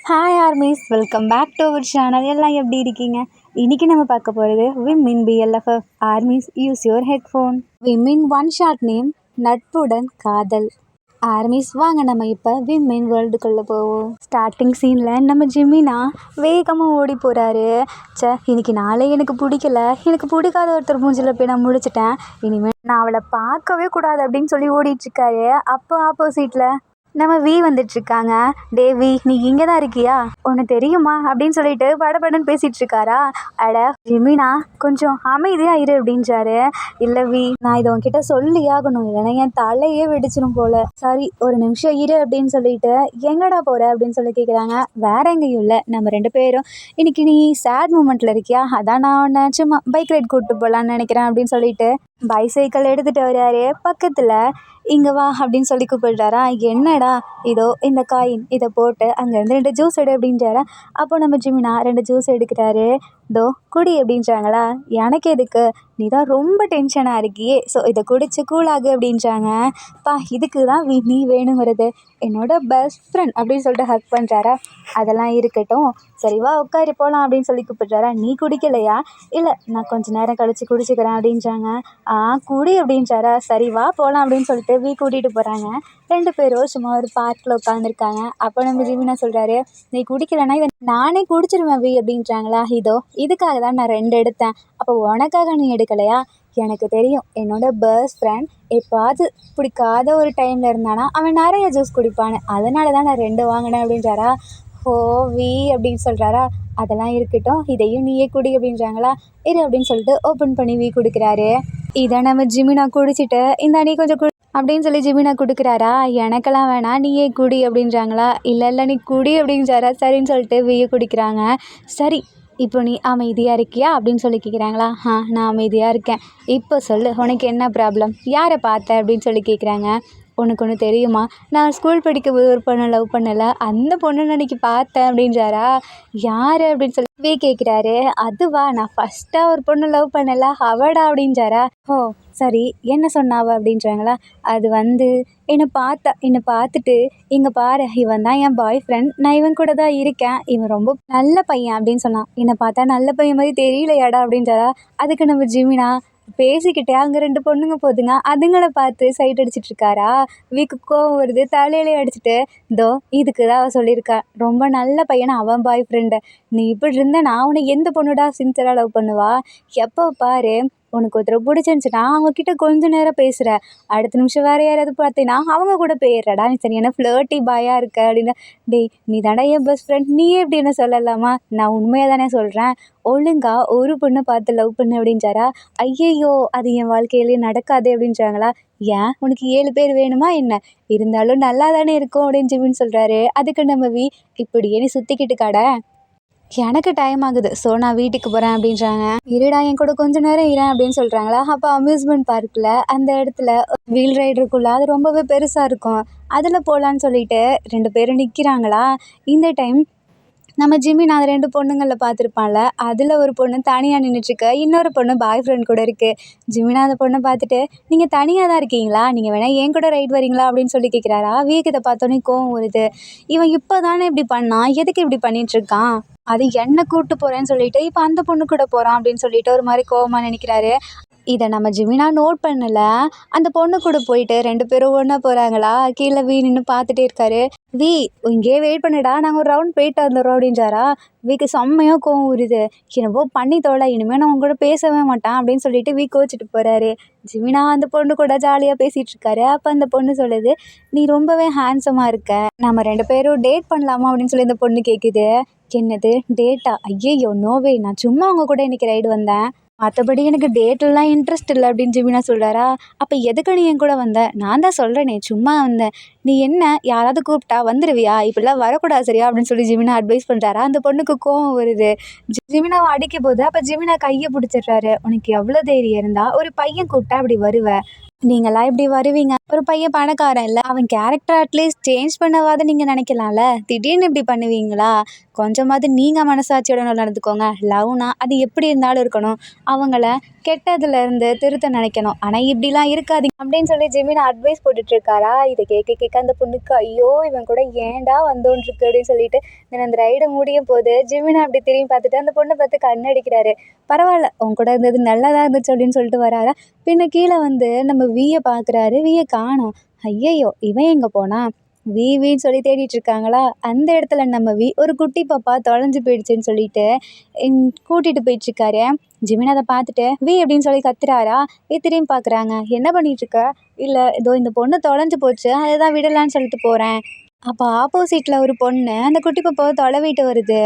Hi armys, welcome back to our channel. எல்லாம் எப்படி இருக்கீங்க? இன்றைக்கி நம்ம பார்க்க போகிறது Vmin BLFF. Armys, use your headphone. Vmin one short name, நட்புடன் காதல். ஆர்மிஸ், வாங்க நம்ம இப்போ விமின் வேர்ல்டுக்குள்ளே போவோம். ஸ்டார்டிங் சீனில் நம்ம ஜிமினா வேகமாக ஓடி போகிறாரு. இன்னைக்கு நாளே எனக்கு பிடிக்கல, எனக்கு பிடிக்காத ஒருத்தர் மூஞ்சில் போய் நான் முடிச்சிட்டேன், இனிமேல் நான் அவளை பார்க்கவே கூடாது அப்படின்னு சொல்லி ஓடிட்டுருக்காரு. அப்போ ஆப்போசிட்டில் நம்ம வி வந்துட்டுருக்காங்க. வி, நீ இங்கே தான் இருக்கியா, ஒன்று தெரியுமா அப்படின்னு சொல்லிட்டு படபடன்னு பேசிகிட்டு இருக்காரா. அட ஜிமினா, கொஞ்சம் அமைதியாக இரு அப்படின்றாரு. இல்லை வி, நான் இதை உன்கிட்ட சொல்லி ஆகணும், இல்லைன்னா என் தலையே வெடிச்சிடும் போல. சரி, ஒரு நிமிஷம் இரு அப்படின்னு சொல்லிட்டு எங்கடா போகிற அப்படின்னு சொல்லி கேட்குறாங்க. வேற எங்கேயும் இல்லை, நம்ம ரெண்டு பேரும் இன்னைக்கு நீ சேட் மூமெண்ட்டில் இருக்கியா, அதான் நான் உன்னை சும்மா பைக் ரைட் கூப்பிட்டு போகலான்னு நினைக்கிறேன் அப்படின்னு சொல்லிட்டு பைசைக்கிள் எடுத்துகிட்டு வர்றாரு. பக்கத்தில் இங்கே வா அப்படின்னு சொல்லி கூப்பிடுறாரா. என்னடா, இதோ இந்த காயின், இதை போட்டு அங்கேருந்து 2 ஜூஸ் எடு அப்படின்றாரா. அப்போ நம்ம ஜிமினா 2 ஜூஸ் எடுக்கிறாரு. தோ குடி அப்படின்றாங்களா. எனக்கு எதுக்கு, நீ தான் ரொம்ப டென்ஷனாக இருக்கியே, ஸோ இதை குடிச்சு கூலாகு அப்படின்றாங்க. இதுக்கு தான் நீ வேணுங்கிறது, என்னோட பெஸ்ட் ஃப்ரெண்ட் அப்படின்னு சொல்லிட்டு ஹக் பண்ணுறாரா. அதெல்லாம் இருக்கட்டும், சரி வா உட்காரி போகலாம் அப்படின்னு சொல்லி கூப்பிடுறாரா. நீ குடிக்கலையா? இல்லை, நான் கொஞ்சம் நேரம் கழிச்சு குடிச்சுக்கிறேன் அப்படின்றாங்க. குடி அப்படின்றாரா. சரி வா போகலாம் அப்படின்னு சொல்லிட்டு கூட்டிகிட்டு போகிறாங்க. 2 பேரும் சும்மா ஒரு பார்க்கில் உட்காந்துருக்காங்க. அப்போ நம்ம ஜிமினா சொல்கிறாரு, நீ குடிக்கலைன்னா இதை நானே குடிச்சிருவேன் வி அப்படின்றாங்களா. இதோ இதுக்காக தான் நான் 2 எடுத்தேன், அப்போ உனக்காக நீ எடுக்கலையா? எனக்கு தெரியும், என்னோட பெஸ்ட் ஃப்ரெண்ட் எப்பாவது பிடிக்காத ஒரு டைமில் இருந்தானா அவன் நிறைய ஜூஸ் குடிப்பான்னு, அதனால தான் நான் 2 வாங்கினேன் அப்படின்றாரா. ஹோ வி அப்படின்னு சொல்கிறாரா. அதெல்லாம் இருக்கட்டும், இதையும் நீயே குடி அப்படின்றாங்களா. இரு அப்படின்னு சொல்லிட்டு ஓப்பன் பண்ணி வி கொடுக்குறாரு. இதை நம்ம ஜிமினா குடிச்சிட்டு இந்த நீ கொஞ்சம் அப்படின்னு சொல்லி ஜிமினா கொடுக்குறாரா. எனக்கெல்லாம் வேணாம், நீயே குடி அப்படின்றாங்களா. இல்லை நீ குடி அப்படின்றாரா. சரின்னு சொல்லிட்டு விய குடிக்கிறாங்க. சரி, இப்போ நீ அமைதியாக இருக்கியா அப்படின்னு சொல்லி கேட்குறாங்களா. நான் அமைதியாக இருக்கேன். இப்போ சொல்லு, உனக்கு என்ன ப்ராப்ளம், யாரை பார்த்த அப்படின்னு சொல்லி கேட்குறாங்க. உனக்கு ஒன்று தெரியுமா, நான் ஸ்கூல் படிக்கும்போது ஒரு பொண்ணை லவ் பண்ணலை, அந்த பொண்ணை அன்றைக்கி பார்த்தேன் அப்படின்றாரா. யார் அப்படின்னு சொல்லி வி கேட்குறாரு. அதுவா, நான் ஃபஸ்ட்டாக ஒரு பொண்ணு லவ் பண்ணலை, அவடா அப்படின்றாரா. ஓ சரி, என்ன சொன்னாவ அப்படின்றாங்களா. அது என்னை பார்த்துட்டு, இங்கே பாரு, இவன் தான் என் பாய் ஃப்ரெண்ட், நான் இவன் கூட தான் இருக்கேன், இவன் ரொம்ப நல்ல பையன் அப்படின்னு சொன்னான். என்னை பார்த்தா நல்ல பையன் மாதிரி தெரியலையாடா அப்படின்றாரா. அதுக்கு நம்ம ஜிமினா பேசிக்கிட்டே அங்கே 2 பொண்ணுங்க போதுங்க, அதுங்களை பார்த்து சைட் அடிச்சிட்டு இருக்காரா. வீக்கு கோவம் வருது, தலையிலே அடிச்சுட்டு, இதோ இதுக்கு தான் அவள் சொல்லியிருக்கா, ரொம்ப நல்ல பையனை அவன் பாய் ஃப்ரெண்டு, நீ இப்படி இருந்த நான் உன்னை எந்த பொண்ணுடா சின்சராக லவ் பண்ணுவா. எப்போ பாரு உனக்கு ஒருத்தரை பிடிச்சிருந்துச்சுன்னா அவங்கக்கிட்ட கொஞ்ச நேரம் பேசுகிற, அடுத்த நிமிஷம் வேறு யாராவது பார்த்தீங்கன்னா அவங்க கூட போயிடுறடா, நீ சரியான ஃப்ளர்ட்டி பாயாக இருக்க அப்படின்னா. நீ தாண்டா என் பெஸ்ட் ஃப்ரெண்ட், நீ எப்படி என்ன சொல்லலாமா, நான் உண்மையாக தானே சொல்கிறேன், ஒழுங்கா ஒரு பொண்ணை பார்த்து லவ் பண்ணு அப்படின்றாரா. ஐயையோ, அது என் வாழ்க்கையிலேயே நடக்காது அப்படின்றாங்களா. ஏன், உனக்கு 7 பேர் வேணுமா என்ன, இருந்தாலும் நல்லா தானே இருக்கும் அப்படின்னு ஜிமின்னு சொல்கிறாரு. அதுக்கு நம்ம இப்படியே நீ சுற்றிக்கிட்டு கடை, எனக்கு டைம் ஆகுது, ஸோ நான் வீட்டுக்கு போகிறேன் அப்படின்றாங்க. இருடா, என் கூட கொஞ்சம் நேரம் இரேன் அப்படின்னு சொல்கிறாங்களா. அப்போ அம்யூஸ்மெண்ட் பார்க்கில் அந்த இடத்துல வீல் ரைடு இருக்குல்ல, அது ரொம்பவே பெருசாக இருக்கும், அதில் போகலான்னு சொல்லிட்டு 2 பேரும் நிற்கிறாங்களா. இந்த டைம் நம்ம ஜிமின் அந்த 2 பொண்ணுங்களில் பார்த்துருப்பான்ல, அதில் ஒரு பொண்ணு தனியாக நின்றுட்டுருக்க, இன்னொரு பொண்ணு பாய் ஃப்ரெண்ட் கூட இருக்குது. ஜிமினா அந்த பொண்ணை பார்த்துட்டு, நீங்கள் தனியாக தான் இருக்கீங்களா, நீங்கள் வேணால் என் கூட ரைட் வரீங்களா அப்படின்னு சொல்லி கேட்குறாரா. வீக்கு இதை பார்த்தோன்னே கோவம் வருது. இவன் இப்போ தானே இப்படி பண்ணான், எதுக்கு இப்படி பண்ணிகிட்ருக்கான், அது என்ன கூப்பிட்டு போகிறேன்னு சொல்லிட்டு இப்போ அந்த பொண்ணு கூட போகிறான் அப்படின்னு சொல்லிட்டு ஒரு மாதிரி கோவமாக நினைக்கிறாரு. இதை நம்ம ஜிமினா நோட் பண்ணலை. அந்த பொண்ணு கூட போயிட்டு 2 பேரும் ஒன்றா போகிறாங்களா. கீழே வி நின்று பார்த்துட்டே இருக்காரு. வி, இங்கேயே வெயிட் பண்ணுடா, நாங்கள் ஒரு ரவுண்ட் போயிட்டு வந்துடுறோம் அப்படின்றாரா. வீக்கு செம்மையாக கோவம் வருது. என்னவோ பண்ணி தோலை, இனிமேல் நான் உங்க கூட பேசவே மாட்டேன் அப்படின்னு சொல்லிட்டு வி கோச்சிட்டு போகிறாரு. ஜிமினா அந்த பொண்ணு கூட ஜாலியாக பேசிகிட்டு இருக்காரு. அப்போ அந்த பொண்ணு சொல்லுது, நீ ரொம்பவே ஹேண்ட்ஸமாக இருக்க, நம்ம 2 பேரும் டேட் பண்ணலாமா அப்படின்னு சொல்லி இந்த பொண்ணு கேட்குது. என்னது டேட்டா, ஐயையோ நோவே, நான் சும்மா அவங்க கூட இன்றைக்கி ரைடு வந்தேன், மற்றபடி எனக்கு டேட்லாம் இன்ட்ரெஸ்ட் இல்லை அப்படின்னு ஜிமினா சொல்கிறாரா. அப்போ எதுக்கு நீ என் கூட வந்த, நான் தான் சொல்கிறேனே சும்மா வந்தேன், நீ என்ன யாராவது கூப்பிட்டா வந்துடுவியா, இப்படிலாம் வரக்கூடாது சரியா அப்படின்னு சொல்லி ஜிமினா அட்வைஸ் பண்ணுறாரா. அந்த பொண்ணுக்கு கோவம் வருது. ஜிமினாவை அடிக்கும் போது அப்போ ஜிமினா கையை பிடிச்சிடுறாரு. உனக்கு எவ்வளோ தைரியம் இருந்தால் ஒரு பையன் கூப்பிட்டா அப்படி வருவ, நீங்களாம் இப்படி வருவீங்க. ஒரு பையன் பணக்காரன் இல்ல, அவன் கேரக்டர் அட்லீஸ்ட் சேஞ்ச் பண்ணவாது நீங்க நினைக்கலாம்ல. திடீர்னு இப்படி பண்ணுவீங்களா? கொஞ்சமாவது நீங்க மனசாட்சியோட நடந்துக்கோங்க. லவ்னா அது எப்படி இருந்தாலும் இருக்கணும். அவங்கள கெட்டதுல இருந்து திருத்த நினைக்கணும். ஆனா இப்படிலாம் இருக்காதீங்க அப்படின்னு சொல்லி ஜெமின் அட்வைஸ் போட்டுட்டு இருக்காரா. இதை கேட்க கேட்க அந்த பொண்ணுக்கு ஐயோ இவன் கூட ஏன்டா வந்தோன்னு இருக்கு அப்படின்னு சொல்லிட்டு தென் அந்த ரைடு முடியும் போது ஜெமின் அப்படி திரும்பி பார்த்துட்டு அந்த பொண்ணை பார்த்து கண்ணடிக்கிறாரு. பரவாயில்ல உன் கூட இருந்தது நல்லதா இருந்துச்சு அப்படின்னு சொல்லிட்டு வராரா. பின்ன கீழே வந்து நம்ம வியை பார்க்குறாரு. வியை காணோம். ஐயையோ இவன் எங்கே போனா? வின்னு சொல்லி தேடிட்டு இருக்காங்களா. அந்த இடத்துல நம்ம ஒரு குட்டி பாப்பா தொலைஞ்சு போயிடுச்சுன்னு சொல்லிட்டு கூட்டிட்டு போயிட்டு இருக்காரு. ஜிமின் அதை பார்த்துட்டு அப்படின்னு சொல்லி கத்துறாரா. திரும்பி பார்க்குறாங்க. என்ன பண்ணிட்டு இருக்க? இல்லை இதோ இந்த பொண்ணு தொலைஞ்சு போச்சு, அதுதான் விடலான்னு சொல்லிட்டு போகிறேன். அப்போ ஆப்போசிட்டில் ஒரு பொண்ணு அந்த குட்டி பாப்பாவை தொலைவிட்டு வருது.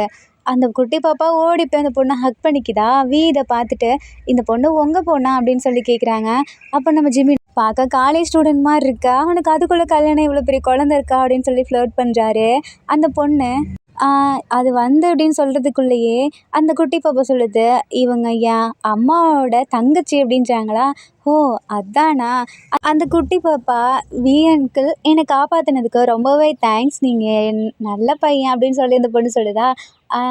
அந்த குட்டி பாப்பா ஓடி போய் அந்த பொண்ணை ஹக் பண்ணிக்குதா. இதை பார்த்துட்டு இந்த பொண்ணு உங்க பொண்ணா அப்படின்னு சொல்லி கேட்குறாங்க. அப்போ நம்ம ஜிம்மி பார்க்க காலேஜ் ஸ்டூடெண்ட் மாதிரி இருக்கா, அவனுக்கு அதுக்குள்ளே கல்யாணம் இவ்வளோ பெரிய குழந்தை இருக்கா அப்படின்னு சொல்லி ஃப்ளர்ட் பண்ணுறாரு. அந்த பொண்ணு அது வந்து அப்படின்னு சொல்கிறதுக்குள்ளேயே அந்த குட்டி பாப்பா சொல்லுது, இவங்க என் அம்மாவோட தங்கச்சி அப்படின்றாங்களா. ஓ அதானா. அந்த குட்டி பாப்பா அங்கிள் என்னை காப்பாற்றினதுக்கு ரொம்பவே தேங்க்ஸ், நீங்கள் நல்ல பையன் அப்படின்னு சொல்லி அந்த பொண்ணு சொல்லுதா.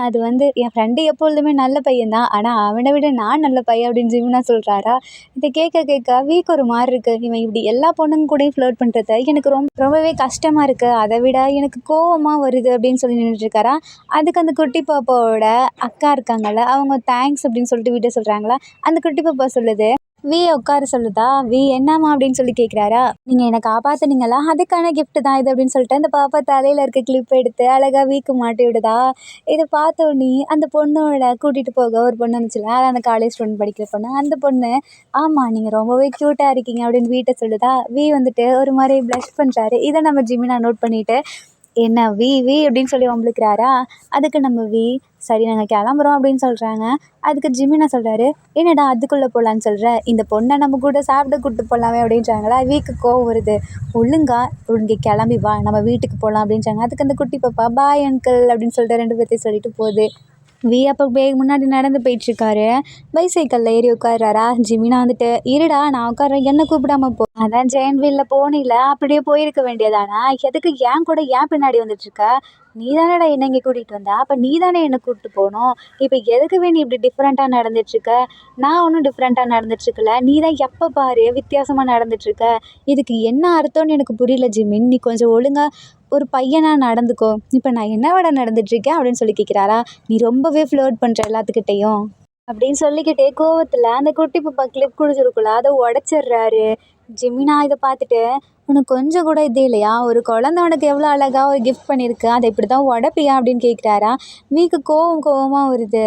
அது வந்து என் ஃப்ரெண்டு எப்பொழுதுமே நல்ல பையன்தான், ஆனால் அவனை விட நான் நல்ல பையன் அப்படின்னு ஜிமினா சொல்கிறாரா. இதை கேட்க கேட்க ஒரு மாதிரி இருக்குது. இவன் இப்படி எல்லா பொண்ணுங்க கூடயும் ஃப்ளர்ட் பண்ணுறது எனக்கு ரொம்பவே கஷ்டமாக இருக்குது, அதை விட எனக்கு கோவமாக வருது அப்படின்னு சொல்லி நின்றுட்டுருக்காரா. அதுக்கு அந்த குட்டி பாப்பாவோட அக்கா இருக்காங்கல்ல, அவங்க தேங்க்ஸ் அப்படின்னு சொல்லிட்டு விட சொல்கிறாங்களா. அந்த குட்டி பாப்பா சொல்லுது, உட்கார சொல்லுதா. என்னம்மா அப்படின்னு சொல்லி கேட்குறாரா. நீங்கள் என்னை காப்பாற்றுனீங்களா, அதுக்கான gift தான் இது அப்படின்னு சொல்லிட்டு அந்த பாப்பா தலையில் இருக்க கிளிப் எடுத்து அழகாக வீக்கு மாட்டி விடுதா. இதை பார்த்தோன்னே அந்த பொண்ணோட கூட்டிகிட்டு போக ஒரு பொண்ணு இருந்துச்சுல, அது அந்த காலேஜ் ஸ்டூடெண்ட் படிக்கிற பொண்ணு. அந்த பொண்ணு ஆமாம் நீங்கள் ரொம்பவே க்யூட்டாக இருக்கீங்க அப்படின்னு வீட்டை சொல்லுதா. வந்துட்டு ஒரு மாதிரி ப்ளஷ் பண்ணுறாரு. இதை நம்ம ஜிமினா நோட் பண்ணிவிட்டு என்ன அப்படின்னு சொல்லி வம்பிழுக்கிறாரா. அதுக்கு நம்ம சரி நாங்கள் கிளம்புறோம் அப்படின்னு சொல்கிறாங்க. அதுக்கு ஜிமினா சொல்கிறாரு, என்னடா அதுக்குள்ளே போகலான்னு சொல்கிற, இந்த பொண்ணை நம்ம கூட சாப்பிட கூப்பிட்டு போகலாமே அப்படின்றாங்களா. கோவம் வருது. ஒழுங்க கிளம்பி வா நம்ம வீட்டுக்கு போகலாம் அப்படின்றாங்க. அதுக்கு அந்த குட்டி பாப்பா பாய் அங்கிள் அப்படின்னு சொல்லிட்டு ரெண்டு பேர்த்தையும் சொல்லிட்டு போகுது. அப்போ முன்னாடி நடந்து போயிட்டுருக்காரு. பைசைக்கிளில் ஏறி உட்கார்றாரா. ஜிமினா வந்துட்டு இருடா நான் உட்கார்றேன், என்ன கூப்பிடாம போ. அதான் ஜெயண்ட் வீலில் போனில அப்படியே போயிருக்க வேண்டியதானா, எதுக்கு ஏன் கூட ஏன் பின்னாடி வந்துட்டுருக்க? நீ தானேடா என்னை இங்கே கூட்டிகிட்டு வந்தா, அப்போ நீ தானே என்னை கூப்பிட்டு போகணும். இப்போ எதுக்கு நீ இப்படி டிஃப்ரெண்ட்டாக நடந்துட்டுருக்க? நான் ஒன்றும் டிஃப்ரெண்ட்டாக நடந்துட்டுருக்கல, நீ தான் எப்போ பாரு வித்தியாசமாக நடந்துட்டுருக்க. இதுக்கு என்ன அர்த்தம்னு எனக்கு புரியல ஜிமின், நீ கொஞ்சம் ஒழுங்காக ஒரு பையனாக நடந்துக்கோ. இப்போ நான் என்னவாடா நடந்துட்டுருக்கேன் அப்படின்னு சொல்லி கேட்குறாரா. நீ ரொம்பவே ஃப்ளர்ட் பண்ணுற எல்லாத்துக்கிட்டேயும் அப்படின்னு சொல்லிக்கிட்டே கோவத்தில் அந்த குட்டி பாப்பா கிளிப் குடிச்சிருக்குள்ள அதை உடச்சிட்றாரு. ஜிமினா இதை பார்த்துட்டு உனக்கு கொஞ்சம் கூட இது இல்லையா, ஒரு குழந்தை உனக்கு எவ்வளோ அழகாக ஒரு கிஃப்ட் பண்ணியிருக்கு, அதை இப்படி தான் உடப்பியா அப்படின்னு கேட்குறாரா. கோவமாக வருது.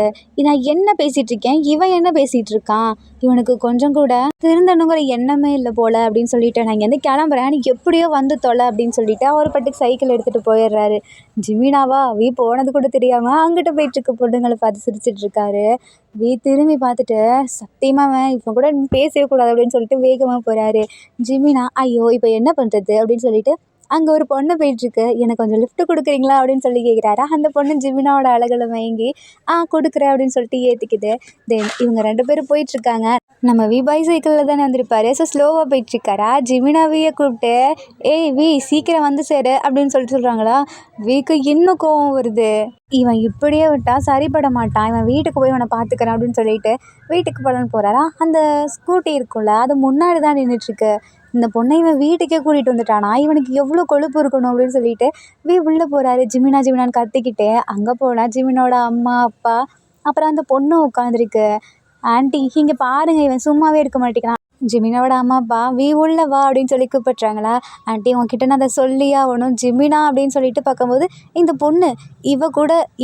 நான் என்ன பேசிகிட்டு இருக்கேன், இவன் என்ன பேசிகிட்டு இருக்கான், இவனுக்கு கொஞ்சம் கூட திருந்தணுங்கிற எண்ணமே இல்லை போல் அப்படின்னு சொல்லிட்டு நான் இங்கேருந்து கிளம்புறேன், நீ எப்படியோ வந்து தொலை அப்படின்னு சொல்லிட்டு அவர் பாட்டுக்கு சைக்கிள் எடுத்துகிட்டு போயிடுறாரு. ஜிமினாவா போனது கூட தெரியாமல் அங்கிட்ட போயிட்டுருக்க பொண்ணுங்களை பார்த்து சிரிச்சிட்டு இருக்காரு. திரும்பி பார்த்துட்டு சத்தியமாக அவன் இப்போ கூட பேசவே கூடாது அப்படின்னு சொல்லிட்டு வேகமாக போகிறாரு. ஜிமினா ஐயோ இப்போ என்ன பண்ணுறது அப்படின்னு சொல்லிட்டு அங்கே ஒரு பொண்ணு போயிட்டுருக்கு, எனக்கு கொஞ்சம் லிஃப்ட் கொடுக்குறீங்களா அப்படின்னு சொல்லி கேட்குறாரா. அந்த பொண்ணு ஜிமினாவோட அழகில் மயங்கி கொடுக்குறேன் அப்படின்னு சொல்லிட்டு ஏற்றிக்குது. தென் இவங்க ரெண்டு பேரும் போயிட்டுருக்காங்க. நம்ம பைசைக்கிளில் தானே வந்திருப்பாரு, ஸோ ஸ்லோவாக போயிட்டுருக்காரா. ஜிமினா கூப்பிட்டு ஏய் சீக்கிரம் வந்து சேரு அப்படின்னு சொல்லிட்டு சொல்கிறாங்களா. இன்னும் கோவம் வருது. இவன் இப்படியே விட்டால் சரிப்பட மாட்டான், இவன் வீட்டுக்கு போய் இவனை பார்த்துக்கிறேன் அப்படின்னு சொல்லிட்டு வீட்டுக்கு போகலான்னு போகிறாரா. அந்த ஸ்கூட்டி இருக்கும்ல அது முன்னாடி தான் நின்றுட்டுருக்கு. இந்த பொண்ணை இவன் வீட்டுக்கே கூட்டிகிட்டு வந்துட்டானா, இவனுக்கு எவ்வளோ கொழுப்பு இருக்கணும் அப்படின்னு சொல்லிட்டு உள்ளே போகிறாரு. ஜிமினான்னு கத்திக்கிட்டே அங்கே போனால் ஜிமினோட அம்மா அப்பா அப்புறம் அந்த பொண்ணு உட்காந்துருக்கு. ஆண்டி இங்கே பாருங்க இவன் சும்மாவே இருக்க மாட்டேங்கிறான். ஜிமினாவோட அம்மா அப்பா உள்ள வா அப்படின்னு சொல்லி கூப்பிட்றாங்களா. ஆண்டி உங்ககிட்ட நான் அதை சொல்லியே ஆகணும். ஜிமினா அப்படின்னு சொல்லிட்டு பார்க்கும்போது இந்த பொண்ணு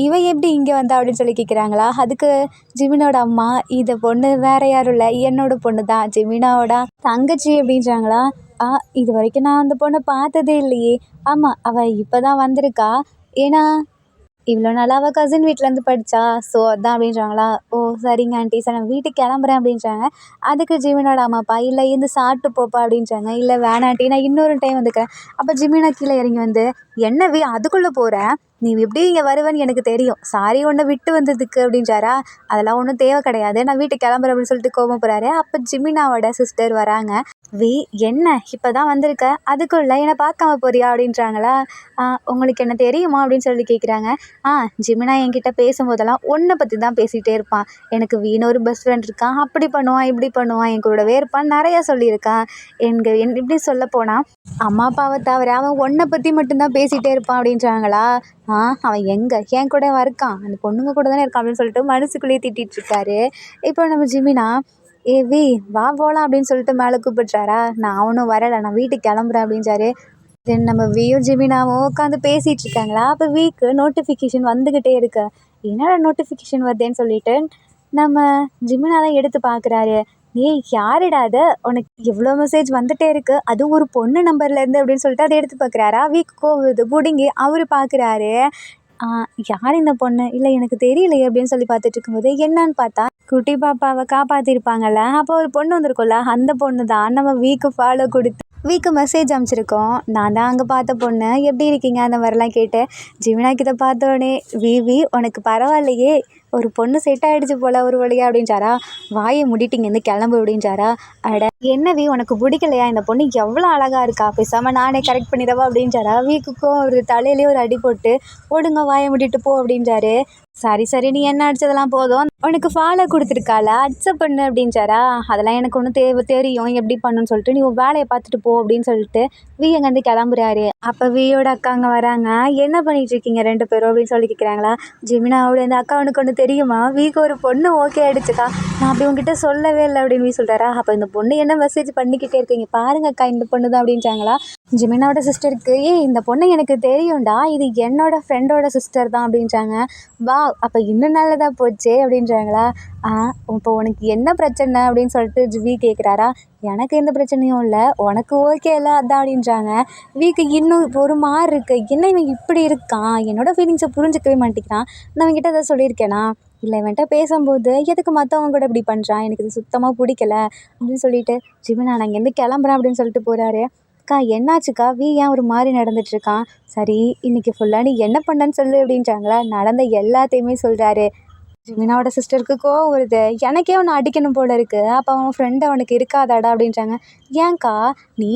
இவ எப்படி இங்கே வந்தா அப்படின்னு சொல்லி கேட்குறாங்களா. அதுக்கு ஜிமினோட அம்மா இந்த பொண்ணு வேற யாரும் இல்லை, என்னோட பொண்ணு தான், ஜிமினாவோட தங்கச்சி அப்படின்றாங்களா. இது வரைக்கும் நான் அந்த பொண்ணை பார்த்ததே இல்லையே. ஆமாம் அவள் இப்போ தான் வந்திருக்கா, ஏன்னா இவ்வளோ நாளாக அவள் கசின் வீட்டிலேருந்து படித்தா, ஸோ அதான் அப்படின்றாங்களா. ஓ சரிங்க ஆண்டி, சார் நான் வீட்டுக்கு கிளம்புறேன் அப்படின்றாங்க. அதுக்கு ஜிமினோட அம்மா அப்பா இல்லை இருந்து சாப்பிட்டு போப்பா அப்படின்றாங்க. இல்லை வேணாம் ஆண்டி நான் இன்னொரு டைம் வந்துக்கிறேன். அப்போ ஜிமினா கீழே இறங்கி வந்து என்ன அதுக்குள்ளே போகிறேன், நீ எப்படி இங்கே வருவேன்னு எனக்கு தெரியும், சாரி உன்னை விட்டு வந்ததுக்கு அப்படின்றாரா. அதெல்லாம் ஒன்றும் தேவை கிடையாது, நான் வீட்டுக்கு கிளம்புறேன் அப்படின்னு சொல்லிட்டு கோபம் போகிறாரு. அப்போ ஜிமினாவோட சிஸ்டர் வராங்க. என்ன இப்போ தான் வந்திருக்க, அதுக்குள்ளே என்னை பார்க்காம போறியா அப்படின்றாங்களா. உங்களுக்கு என்ன தெரியுமா அப்படின்னு சொல்லி கேட்குறாங்க. ஜிமினா என்கிட்ட பேசும்போதெல்லாம் உன்னை பற்றி தான் பேசிகிட்டே இருப்பான், எனக்கு வீணு ஒரு பெஸ்ட் ஃப்ரெண்ட் இருக்கான், அப்படி பண்ணுவான் இப்படி பண்ணுவான், என் கூடவே இருப்பான், நிறையா சொல்லியிருக்கான். எப்படி சொல்ல போனால் அம்மா அப்பாவை தவிர அவன் உன்னை பற்றி மட்டும்தான் பேசிகிட்டே இருப்பான் அப்படின்றாங்களா. அவன் எங்கே என் கூட இருக்கான், அந்த பொண்ணுங்க கூட தானே இருக்கான் அப்படின்னு சொல்லிட்டு மனசுக்குள்ளேயே திட்டிகிட்டு இருக்காரு. இப்போ நம்ம ஜிமினா வி வா போகலாம் அப்படின்னு சொல்லிட்டு மேலே கூப்பிட்றாரா. நான் ஒன்றும் வரலை, நான் வீட்டுக்கு கிளம்புறேன் அப்படின்றாரு. தென் நம்ம வியும் ஜிமினாவும் உட்காந்து பேசிகிட்டு இருக்காங்களா. அப்போ வீக்கு நோட்டிஃபிகேஷன் வந்துக்கிட்டே இருக்கு. என்னடா நோட்டிஃபிகேஷன் வருதேன்னு சொல்லிட்டு நம்ம ஜிமினா தான் எடுத்து பார்க்குறாரு. யாருடா அது, உனக்கு எவ்வளோ மெசேஜ் வந்துட்டே இருக்கு, அதுவும் ஒரு பொண்ணு நம்பர்லேருந்து அப்படின்னு சொல்லிட்டு அதை எடுத்து பார்க்குறாரா. வீக் கோவுது பிடுங்கி அவர் பார்க்குறாரு. யார் இந்த பொண்ணு, இல்லை எனக்கு தெரியலையே அப்படின்னு சொல்லி பார்த்துட்டு இருக்கும்போது என்னன்னு பார்த்தா குட்டி பாப்பாவை காப்பாற்றிருப்பாங்கல்ல, அப்போ ஒரு பொண்ணு வந்திருக்கும்ல, அந்த பொண்ணு தான் நம்ம வீக்கு ஃபாலோ கொடுத்து வீக்கு மெசேஜ் அனுப்பிச்சிருக்கோம். நான் தான் அங்கே பார்த்த பொண்ணு, எப்படி இருக்கீங்க அந்த மாதிரிலாம் கேட்டு ஜிமினா கிட்ட பார்த்தோடனே வி உனக்கு பரவாயில்லையே, ஒரு பொண்ணு செட் ஆகிடுச்சு போல் ஒரு வழியா அப்படின்றாரா. வாயை முடிட்டிங்க இருந்து கிளம்பு அப்படின்றாரா. அட என்னவி உனக்கு பிடிக்கலையா, இந்த பொண்ணு எவ்வளோ அழகாக இருக்கா, பேசாமல் நானே கரெக்ட் பண்ணிடவா அப்படின்றாரா. வீக்குக்கும் ஒரு தலையிலேயே ஒரு அடி போட்டு ஒடுங்க வாயை முடிட்டு போ அப்படின்றாரு. சரி நீ என்ன அடித்ததெல்லாம் போதும், உனக்கு ஃபாலோ கொடுத்துருக்கால அக்செப்ட் பண்ணு அப்படின்றாரா. அதெல்லாம் எனக்கு ஒன்றும் தெரியும் எப்படி பண்ணுன்னு சொல்லிட்டு நீ வேலையை பார்த்துட்டு போ அப்படின்னு சொல்லிட்டு அங்கேருந்து கிளம்புறாரு. அப்போ வியோட அக்கா அங்கே வராங்க. என்ன பண்ணிட்டு இருக்கீங்க ரெண்டு பேரும் அப்படின்னு சொல்லி கேட்குறாங்களா. ஜிமினாவோட இந்த அக்கா உனக்கு ஒன்று தெரியுமா, வீக்கு ஒரு பொண்ணு ஓகே ஆகிடுச்சுக்கா, நான் அப்படி உங்ககிட்ட சொல்லவே இல்லை அப்படின்னு சொல்கிறாரா. அப்போ இந்த பொண்ணு என்ன மெசேஜ் பண்ணிக்கிட்டே இருக்கீங்க பாருங்க அக்கா, இந்த பொண்ணு தான் அப்படின்றாங்களா. ஜிமினாவோட சிஸ்டருக்கு இந்த பொண்ணு எனக்கு தெரியும்டா, இது என்னோட ஃப்ரெண்டோட சிஸ்டர் தான் அப்படின்றாங்க. வா அப்போ இன்னும் நல்லதாக போச்சே அப்படின்றாங்களா. இப்போ உனக்கு என்ன பிரச்சனை அப்படின்னு சொல்லிட்டு ஜிவி கேட்குறாரா. எனக்கு எந்த பிரச்சனையும் இல்லை, உனக்கு ஓகே இல்லை அதான் அப்படின்றாங்க. வீக்கு இன்னும் ஒரு மாதிரி இருக்கு, என்ன இவன் இப்படி இருக்கான், என்னோடய ஃபீலிங்ஸை புரிஞ்சிக்கவே மாட்டேங்கிறான், நான் அவன்கிட்ட எதாவது சொல்லியிருக்கேனா, இல்லை இவன்கிட்ட பேசும்போது எதுக்கு மற்றவங்க கூட இப்படி பண்ணுறான், எனக்கு இது சுத்தமாக பிடிக்கல அப்படின்னு சொல்லிட்டு ஜிமினா நான் இங்கேருந்து கிளம்புறேன் அப்படின்னு சொல்லிட்டு போகிறாரு. அக்கா என்னாச்சுக்கா, ஏன் ஒரு மாதிரி நடந்துட்டுருக்கான், சரி இன்னைக்கு ஃபுல்லாக நீ என்ன பண்ணன்னு சொல்லு அப்படின்றாங்களா. நடந்த எல்லாத்தையுமே சொல்கிறாரு. ஜிமினாவோட சிஸ்டருக்கு கோவம் வருது. எனக்கே அவனை அடிக்கணும் போல இருக்குது, அப்போ அவன் ஃப்ரெண்டு அவனுக்கு இருக்காதாடா அப்படின்றாங்க. ஏன்க்கா நீ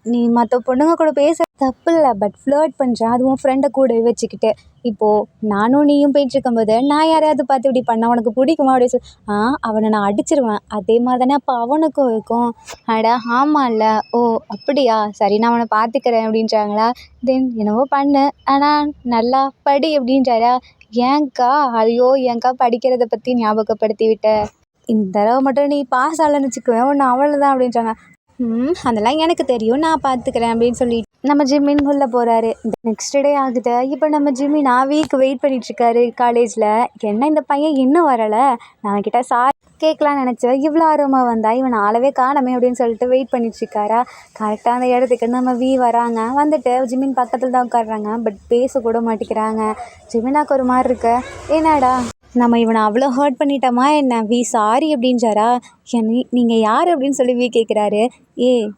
நீ மற்ற பொண்ணுங்க கூட பேச தப்பு இல்லை, பட் ஃப்ளர்ட் பண்ணுறேன், அதுவும் ஃப்ரெண்டை கூட வச்சுக்கிட்டு. இப்போது நானும் நீயும் போயிட்டுருக்கும்போது நான் யாரையாவது பார்த்து இப்படி பண்ணால் உனக்கு பிடிக்குமா அப்படின்னு சொல்லி அவனை நான் அடிச்சிருவேன், அதே மாதிரி தானே அப்போ அவனுக்கும் இருக்கும். அட ஆமாம்ல, ஓ அப்படியா, சரி நான் அவனை பார்த்துக்கிறேன் அப்படின்றாங்களா. தென் என்னவோ பண்ணு, ஆனால் நல்லா படி அப்படின்றாரா. ஏன்க்கா, ஐயோ ஏன்க்கா படிக்கிறத பற்றி ஞாபகப்படுத்தி விட்ட, இந்த தடவை மட்டும் நீ பாஸ் ஆகலன்னு வச்சுக்குவேன் ஒன்று அவ்வளோதான் அப்படின்றாங்க. அதெல்லாம் எனக்கு தெரியும், நான் பார்த்துக்கிறேன் அப்படின்னு சொல்லிட்டு நம்ம ஜிம்மின் உள்ளே போகிறாரு. நெக்ஸ்ட் டே ஆகுது. இப்போ நம்ம ஜிம்மின் வீக் வெயிட் பண்ணிகிட்ருக்காரு காலேஜில். என்ன இந்த பையன் இன்னும் வரலை, நான் அவன்கிட்ட சாரி கேட்கலான்னு நினச்சேன், இவ்வளோ ஆர்வமாக வந்தா, இவன் ஆளவே காணமே அப்படின்னு சொல்லிட்டு வெயிட் பண்ணிகிட்ருக்காரா. கரெக்டாக அந்த இடத்துக்கு நம்ம வராங்க. வந்துட்டு ஜிம்மின் பக்கத்தில் தான் உட்காடுறாங்க, பட் பேசக்கூட மாட்டேங்கிறாங்க. ஜிமினாக்கு ஒரு மாதிரி இருக்கு, என்னடா நம்ம இவனை அவ்வளோ ஹர்ட் பண்ணிட்டோமா என்ன, சாரி அப்படின்றாரா. நீங்கள் யார் அப்படின்னு சொல்லி கேட்குறாரு.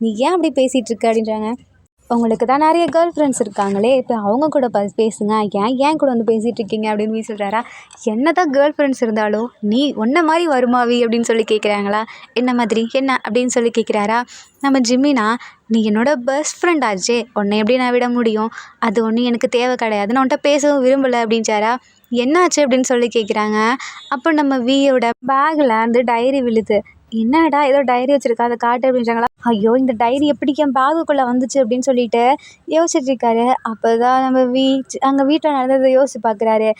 நீ ஏன் அப்படி பேசிகிட்டு இருக்க அப்படின்றாங்க. உங்களுக்கு தான் நிறைய கேர்ள் ஃப்ரெண்ட்ஸ் இருக்காங்களே, இப்போ அவங்க கூட பேசுங்க, ஏன் கூட வந்து பேசிகிட்டு இருக்கீங்க அப்படின்னு சொல்கிறாரா. என்ன தான் கேர்ள் ஃப்ரெண்ட்ஸ் இருந்தாலும் நீ ஒன்றை மாதிரி வருமாவி அப்படின்னு சொல்லி கேட்குறாங்களா. என்ன மாதிரி என்ன அப்படின்னு சொல்லி கேட்குறாரா. நம்ம ஜிம்மினா நீ என்னோட பெஸ்ட் ஃப்ரெண்ட் ஆச்சே, உன்னை எப்படி நான் விட முடியும், அது ஒன்றும் எனக்கு தேவை கிடையாது, நான் உன்கிட்ட பேசவும் விரும்பலை அப்படின்றாரா. என்னாச்சு அப்படின்னு சொல்லி கேட்குறாங்க. அப்போ நம்ம வியோட பேக்கில் அந்த டைரி விழுது. என்னடா ஏதோ டைரி வச்சுருக்கா, அதை காட்டு அப்படின்றாங்களா. ஐயோ இந்த டைரி எப்படி என் பேகுக்குள்ளே வந்துச்சு அப்படின்னு சொல்லிட்டு யோசிச்சுட்ருக்காரு. அப்போ தான் நம்ம அங்கே வீட்டில் நடந்ததை யோசிச்சு பார்க்குறாரு.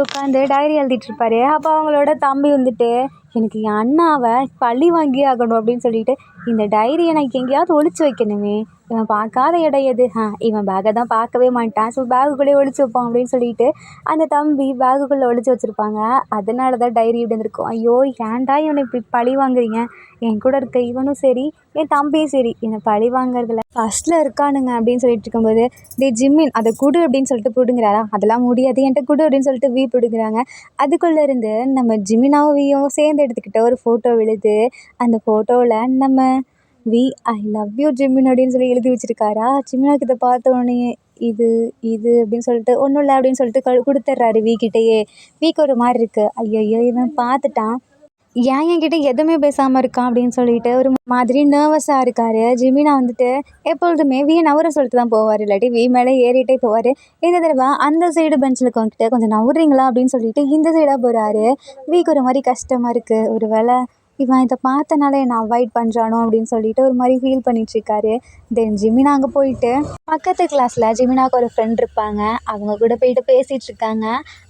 உட்காந்து டைரி எழுதிட்டுருப்பாரு. அப்போ அவங்களோட தம்பி வந்துட்டு எனக்கு என் அண்ணாவை பழி வாங்கி ஆகணும் அப்படின்னு சொல்லிட்டு இந்த டைரியை நான் எங்கேயாவது ஒளிச்சு வைக்கணுமே, இவன் பார்க்காத இடம் எது, இவன் பேக்கை தான் பார்க்கவே மாட்டான், ஸோ பேகுக்குள்ளேயே ஒளிச்சு வைப்பான் அப்படின்னு சொல்லிட்டு அந்த தம்பி பேகுக்குள்ளே ஒளிச்சு வச்சுருப்பாங்க. அதனால தான் டைரி இப்படி இருந்திருக்கும். ஐயோ ஏன்டா இவனை இப்படி பழி வாங்குறீங்க, என் கூட இருக்க இவனும் சரி என் தம்பியும் சரி என்னை பழி வாங்குறதுல ஃபஸ்ட்டில் இருக்கானுங்க அப்படின்னு சொல்லிட்டு இருக்கும்போது ஜிம்மின் அதை குடு அப்படின்னு சொல்லிட்டு பிடுங்குறாரா. அதெல்லாம் முடியாது, என்கிட்ட குடு அப்படின்னு சொல்லிட்டு பிடுங்குறாங்க. அதுக்குள்ளே இருந்து நம்ம ஜிமினாவும் சேர்ந்து எடுத்துக்கிட்ட ஒரு ஃபோட்டோ விழுது. அந்த ஃபோட்டோவில் நம்ம ஐ லவ் யூ ஜிம்மின் அப்படின்னு சொல்லி எழுதி வச்சுருக்காரா. ஜிமினாக்கு இதை பார்த்த உடனே இது இது அப்படின்னு சொல்லிட்டு ஒன்றும் இல்லை அப்படின்னு சொல்லிட்டு கொடுத்துட்றாரு வீக்கிட்டேயே. வீக்கு ஒரு மாதிரி இருக்குது, ஐயோ இவன் பார்த்துட்டான், ஏன் என்கிட்ட எதுவுமே பேசாமல் இருக்கான் அப்படின்னு சொல்லிட்டு ஒரு மாதிரி நர்வஸாக இருக்காரு. ஜிமினா வந்துட்டு எப்பொழுதுமே வீ நவர சொல்லிட்டு தான் போவார், இல்லாட்டி வீ மேலே ஏறிட்டே போவார். இந்த தடவை அந்த சைடு பெஞ்சில் இருக்கவங்கிட்ட கொஞ்சம் நவுறீங்களா அப்படின்னு சொல்லிட்டு இந்த சைடாக போகிறாரு. வீக்கு ஒரு மாதிரி கஷ்டமாக இருக்குது, ஒரு வேளை இவன் இதை பார்த்தனால என்னை அவாய்ட் பண்ணுறானோ அப்படின்னு சொல்லிட்டு ஒரு மாதிரி ஃபீல் பண்ணிகிட்ருக்காரு. தென் ஜிமினா அங்கே போயிட்டு பக்கத்து கிளாஸில் ஜிமினாவுக்கு ஒரு ஃப்ரெண்ட் இருப்பாங்க, அவங்க கூட போயிட்டு பேசிகிட்டு இருக்காங்க.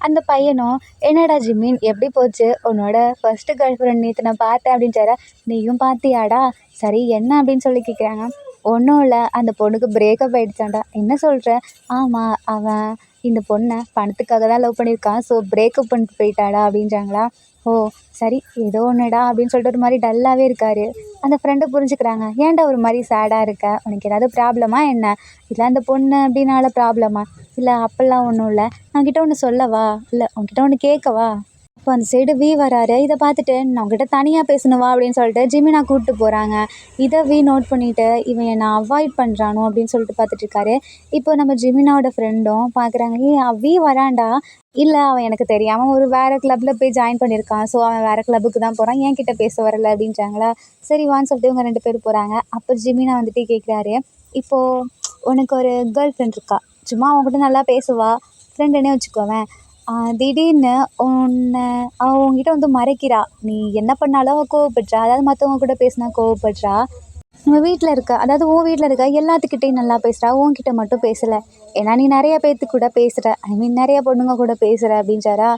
அந்த பையனும் என்னடா ஜிமின் எப்படி போச்சு உன்னோட ஃபர்ஸ்ட்டு கேர்ள் ஃப்ரெண்ட் நேற்று நான் பார்த்தேன் அப்படின்ட்டார. நீயும் பார்த்தியாடா, சரி என்ன அப்படின்னு சொல்லி கேட்குறாங்க. ஒன்றும் இல்லை, அந்த பொண்ணுக்கு பிரேக்கப் ஆகிடுச்சாண்டா. என்ன சொல்கிற? ஆமாம், அவன் இந்த பொண்ணை பணத்துக்காக தான் லவ் பண்ணியிருக்கான், ஸோ பிரேக்கப் பண்ணிட்டு போயிட்டாடா அப்படின்றாங்களா. ஓ சரி, ஏதோ ஒன்றுடா அப்படின்னு சொல்லிட்டு ஒரு மாதிரி டல்லாகவே இருக்கார். அந்த ஃப்ரெண்டை புரிஞ்சுக்கிறாங்க. ஏன்டா ஒரு மாதிரி சேடாக இருக்க, உனக்கு ஏதாவது ப்ராப்ளமா என்ன, இல்லை அந்த பொண்ணு அப்படின்னால ப்ராப்ளமா? இல்லை அப்படிலாம் ஒன்றும் இல்லை, நான் கிட்ட ஒன்று சொல்லவா, இல்லை உன்கிட்ட ஒன்று கேட்கவா? அப்போ அந்த சைடு வி வராரு. இதை பார்த்துட்டு நான் உங்ககிட்ட தனியாக பேசணுவா அப்படின்னு சொல்லிட்டு ஜிமினா கூப்பிட்டு போகிறாங்க. இதை வி நோட் பண்ணிவிட்டு இவன் என்னை அவாய்ட் பண்ணுறானோ அப்படின்னு சொல்லிட்டு பார்த்துட்ருக்காரு. இப்போ நம்ம ஜிமினாவோட ஃப்ரெண்டும் பார்க்குறாங்க, வி வரான்டா, இல்லை அவன் எனக்கு தெரியாமல் ஒரு வேறு கிளப்பில் போய் ஜாயின் பண்ணியிருக்கான், ஸோ அவன் வேறு கிளப்புக்கு தான் போகிறான், என்கிட்ட பேச வரல அப்படின்றாங்களா. சரி வான்னு சொல்லிட்டு இவங்க 2 பேர் போகிறாங்க. அப்போ ஜிமினா வந்துட்டு கேட்குறாரு, இப்போது உனக்கு ஒரு கேர்ள் ஃப்ரெண்ட் இருக்கா, சும்மா அவங்ககிட்ட நல்லா பேசுவா, ஃப்ரெண்டுன்னே வச்சுக்கோவேன், திடீர்னு அவள் உன்கிட்ட வந்து மறைக்கிறா, நீ என்ன பண்ணாலும் அவள் கோவப்படுறா, அதாவது மற்றவங்க கூட பேசினா கோவப்படுறா, நம்ம வீட்டில் இருக்க, அதாவது உன் வீட்டில் இருக்க எல்லாத்துக்கிட்டையும் நல்லா பேசுகிறா, உன்கிட்ட மட்டும் பேசலை, ஏன்னா நீ நிறைய பேர்த்துக்கு கூட பேசுகிற, ஐ மீன் நிறைய பொண்ணுங்க கூட பேசுகிற அப்படின்றாரா.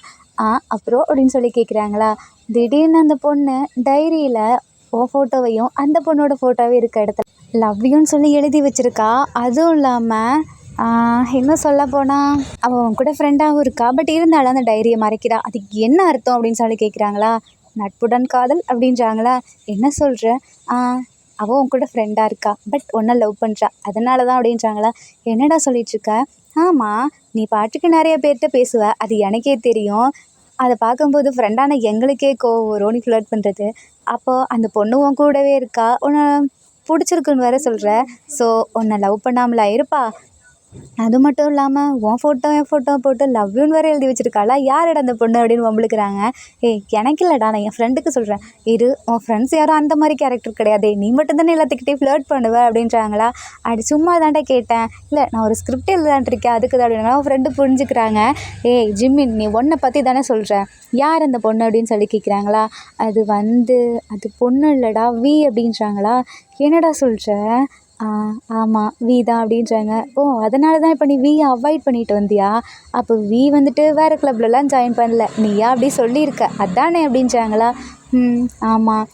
அப்புறம் அப்படின்னு சொல்லி கேட்குறாங்களா. திடீர்னு அந்த பொண்ணு டைரியில் உன் ஃபோட்டோவையும் அந்த பொண்ணோட ஃபோட்டோவையும் இருக்க இடத்துல லவ் யூன்னு சொல்லி எழுதி வச்சுருக்கா. அதுவும் இல்லாமல் இன்னும் சொல்லப்போனால் அவள் அவன் கூட ஃப்ரெண்டாகவும் இருக்கா, பட் இருந்தாலும் அந்த டைரியை மறைக்கிறா, அதுக்கு என்ன அர்த்தம் அப்படின்னு சொல்லி கேட்குறாங்களா. நட்புடன் காதல் அப்படின்றாங்களா. என்ன சொல்கிற? அவள் உன் கூட ஃப்ரெண்டாக இருக்கா, பட் ஒன்றை லவ் பண்ணுறா, அதனால தான் அப்படின்றாங்களா. என்னடா சொல்லிகிட்ருக்க? ஆமாம், நீ பாட்டுக்கு நிறைய பேர்கிட்ட பேசுவ, அது எனக்கே தெரியும், அதை பார்க்கும்போது ஃப்ரெண்டான எங்களுக்கே கோவம் வரும் நீ ஃப்ளர்ட் பண்ணுறது, அப்போது அந்த பொண்ணு உன் கூடவே இருக்கா, உன்னை பிடிச்சிருக்குன்னு வேற சொல்கிற, ஸோ உன்னை லவ் பண்ணாமலா இருப்பா? அது மட்டும் இல்லாமல் உன் ஃபோட்டோ என் ஃபோட்டோ போட்டு லவ் யூன்னு வேறு எழுதி வச்சுருக்காளா, யாரோட அந்த பொண்ணு அப்படின்னு வம்பளுக்குறாங்க. எனக்கு இல்லைடா, நான் என் ஃப்ரெண்டுக்கு சொல்கிறேன். உன் ஃப்ரெண்ட்ஸ் யாரும் அந்த மாதிரி கேரக்டர் கிடையாது, நீ மட்டும் தானே எல்லாத்துக்கிட்டே ஃப்ளர்ட் பண்ணுவேன் அப்படின்றாங்களா. அப்படி சும்மா தான்டா கேட்டேன், இல்லை நான் ஒரு ஸ்கிரிப்ட் எழுதான்ட்ருக்கேன் அதுக்கு தான் அப்படின்னா அவன் ஃப்ரெண்டு புரிஞ்சுக்கிறாங்க. ஜிம்மின் நீ ஒன்றை பற்றி தானே சொல்கிற, யார் அந்த பொண்ணு அப்படின்னு சொல்லி கேட்குறாங்களா. அது பொண்ணு இல்லைடா வி அப்படின்றாங்களா. என்னடா சொல்கிற? ஆமாம் வி தான் அப்படின்றாங்க. ஓ அதனால தான் இப்போ நீ வியை அவாய்ட் பண்ணிட்டு வந்தியா, அப்போ வி வந்துட்டு வேறு கிளப்லலாம் ஜாயின் பண்ணல, நீயா அப்படி சொல்லியிருக்க அதானே அப்படின்றாங்களா. ஆமாம்.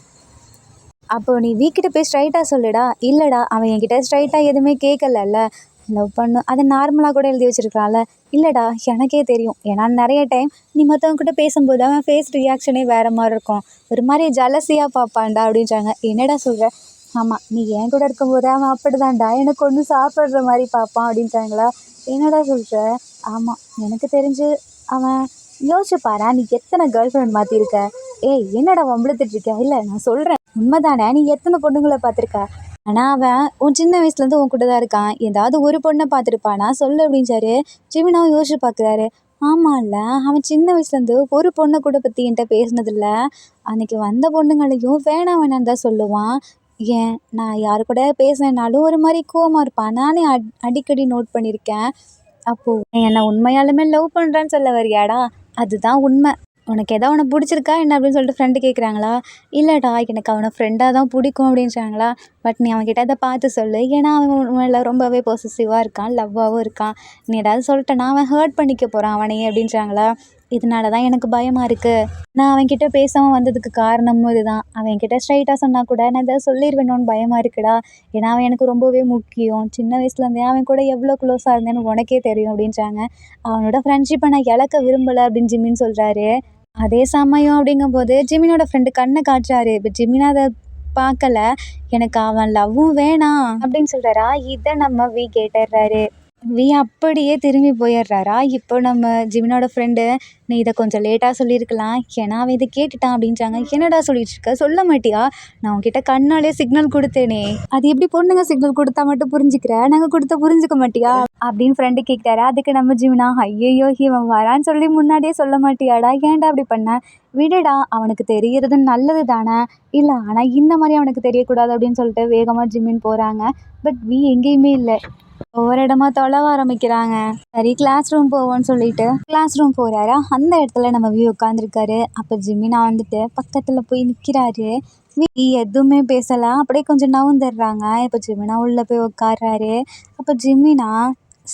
அப்போது நீ வீக்கிட்ட போய் ஸ்ட்ரைட்டாக சொல்லுடா. இல்லைடா, அவன் என்கிட்ட ஸ்ட்ரைட்டாக எதுவுமே கேட்கலல்ல, லவ் பண்ணு அதை நார்மலாக கூட எழுதி வச்சுருக்கலாம்ல. இல்லைடா எனக்கே தெரியும், ஏன்னா நிறைய டைம் நீ மற்றவங்ககிட்ட பேசும்போது அவன் ஃபேஸ் ரியாக்ஷனே வேறு மாதிரி இருக்கும், ஒரு மாதிரி ஜலசியாக பார்ப்பான்டா அப்படின்றாங்க. என்னடா சொல்கிற? ஆமாம், நீ என் கூட இருக்கும்போது அவன் அப்படிதான்டா எனக்கு ஒன்று சாப்பிட்ற மாதிரி பார்ப்பான் அப்படின்றாங்களா. என்னடா சொல்கிற? ஆமாம், எனக்கு தெரிஞ்சு அவன் யோசிச்சு பாரு, நீ எத்தனை கேர்ள் ஃப்ரெண்ட் மாற்றிருக்க. என்னடா வம்பிழுத்துட்ருக்க? இல்லை நான் சொல்கிறேன் உண்மைதானே, நீ எத்தனை பொண்ணுங்களை பார்த்துருக்க, ஆனால் அவன் உன் சின்ன வயசுலேருந்து உன் கூட தான் இருக்கான், ஏதாவது ஒரு பொண்ணை பார்த்துருப்பானா சொல்லு அப்படின்றாரு. ஜிமினாவும் யோசிச்சு பார்க்குறாரு. ஆமாம்ல, அவன் சின்ன வயசுலேருந்து ஒரு பொண்ணை கூட பற்றி என்கிட்ட பேசினதில்ல, அன்றைக்கி வந்த பொண்ணுங்களையும் வேணாம் வேணான்னு தான் சொல்லுவான். ஏன் நான் யாரு கூட பேசினேனாலும் ஒரு மாதிரி கோவமாக இருப்பான், நானே அடிக்கடி நோட் பண்ணியிருக்கேன். அப்போது என்னை உண்மையாலுமே லவ் பண்ணுறான்னு சொல்ல வரியாடா? அதுதான் உண்மை, உனக்கு எதாவது உனக்கு பிடிச்சிருக்கா என்ன அப்படின்னு சொல்லிட்டு ஃப்ரெண்டு கேட்குறாங்களா. இல்லைடா எனக்கு அவனை ஃப்ரெண்டாக தான் பிடிக்கும் அப்படின்றாங்களா. பட் நீ அவன்கிட்ட அதை பார்த்து சொல்லு, ஏன்னா அவன் உண்மையில் ரொம்பவே பொசசிவாக இருக்கான், லவ்வாகவும் இருக்கான், நீ ஏதாவது சொல்லிட்டேன்னா அவன் ஹர்ட் பண்ணிக்க போகிறான் அவனையே அப்படின்றாங்களா. இதனால தான் எனக்கு பயமாக இருக்குது, நான் அவன்கிட்ட பேசாமல் வந்ததுக்கு காரணமும் இதுதான், அவன் என்கிட்ட ஸ்ட்ரைட்டாக சொன்னால் கூட நான் எதாவது சொல்லிடுவேணும்னு பயமாக இருக்குடா, ஏன்னா அவன் எனக்கு ரொம்பவே முக்கியம், சின்ன வயசுலேருந்தே அவன் கூட எவ்வளோ க்ளோஸாக இருந்தேன்னு உனக்கே தெரியும் அப்படின்றாங்க. அவனோட ஃப்ரெண்ட்ஷிப்பை நான் இழக்க விரும்பலை அப்படின்னு ஜிமின்னு சொல்கிறாரு. அதே சமயம் அப்படிங்கும்போது ஜிமினோட ஃப்ரெண்டு கண்ணை காட்டுறாரு. இப்போ ஜிமினா அதை பார்க்கல, எனக்கு அவன் லவ்வும் வேணாம் அப்படின்னு சொல்கிறாரா. இதை நம்ம வி கேட்டுடுறாரு. வி அப்படியே திரும்பி போயிடுறாரா. இப்போ நம்ம ஜிமினோட ஃப்ரெண்டு நீ இதை கொஞ்சம் லேட்டாக சொல்லியிருக்கலாம், ஏன்னா அவன் இதை கேட்டுட்டான் அப்படின்றாங்க. என்னடா சொல்லிட்டு இருக்க, சொல்ல மாட்டியா? நான் உன்கிட்ட கண்ணாலே சிக்னல் கொடுத்தேனே, அது எப்படி பொண்ணுங்க சிக்னல் கொடுத்தா மட்டும் புரிஞ்சுக்கிற, நாங்கள் கொடுத்தா புரிஞ்சுக்க மாட்டியா அப்படின்னு ஃப்ரெண்டு கேட்குறாரு. அதுக்கு நம்ம ஜிமினா, ஐயையோ இவன் வரான்னு சொல்லி முன்னாடியே சொல்ல மாட்டியாடா, ஏன்டா அப்படி பண்ண, விடுடா அவனுக்கு தெரியறது நல்லது தானே, இல்லை ஆனால் இந்த மாதிரி அவனுக்கு தெரியக்கூடாது அப்படின்னு சொல்லிட்டு வேகமாக ஜிம்மின் போகிறாங்க. பட் எங்கேயுமே இல்லை. ஒவ்வொரு இடமா தொலைவ ஆரம்பிக்கிறாங்க. சரி கிளாஸ் ரூம் போவோன்னு சொல்லிட்டு கிளாஸ் ரூம் போகிறாரா, அந்த இடத்துல நம்ம உட்காந்துருக்காரு. அப்போ ஜிமினா வந்துட்டு பக்கத்தில் போய் நிற்கிறாரு. எதுவுமே பேசலை, அப்படியே கொஞ்சம் நவுந்துடுறாங்க. இப்போ ஜிமினா உள்ளே போய் உட்காடுறாரு. அப்போ ஜிமினா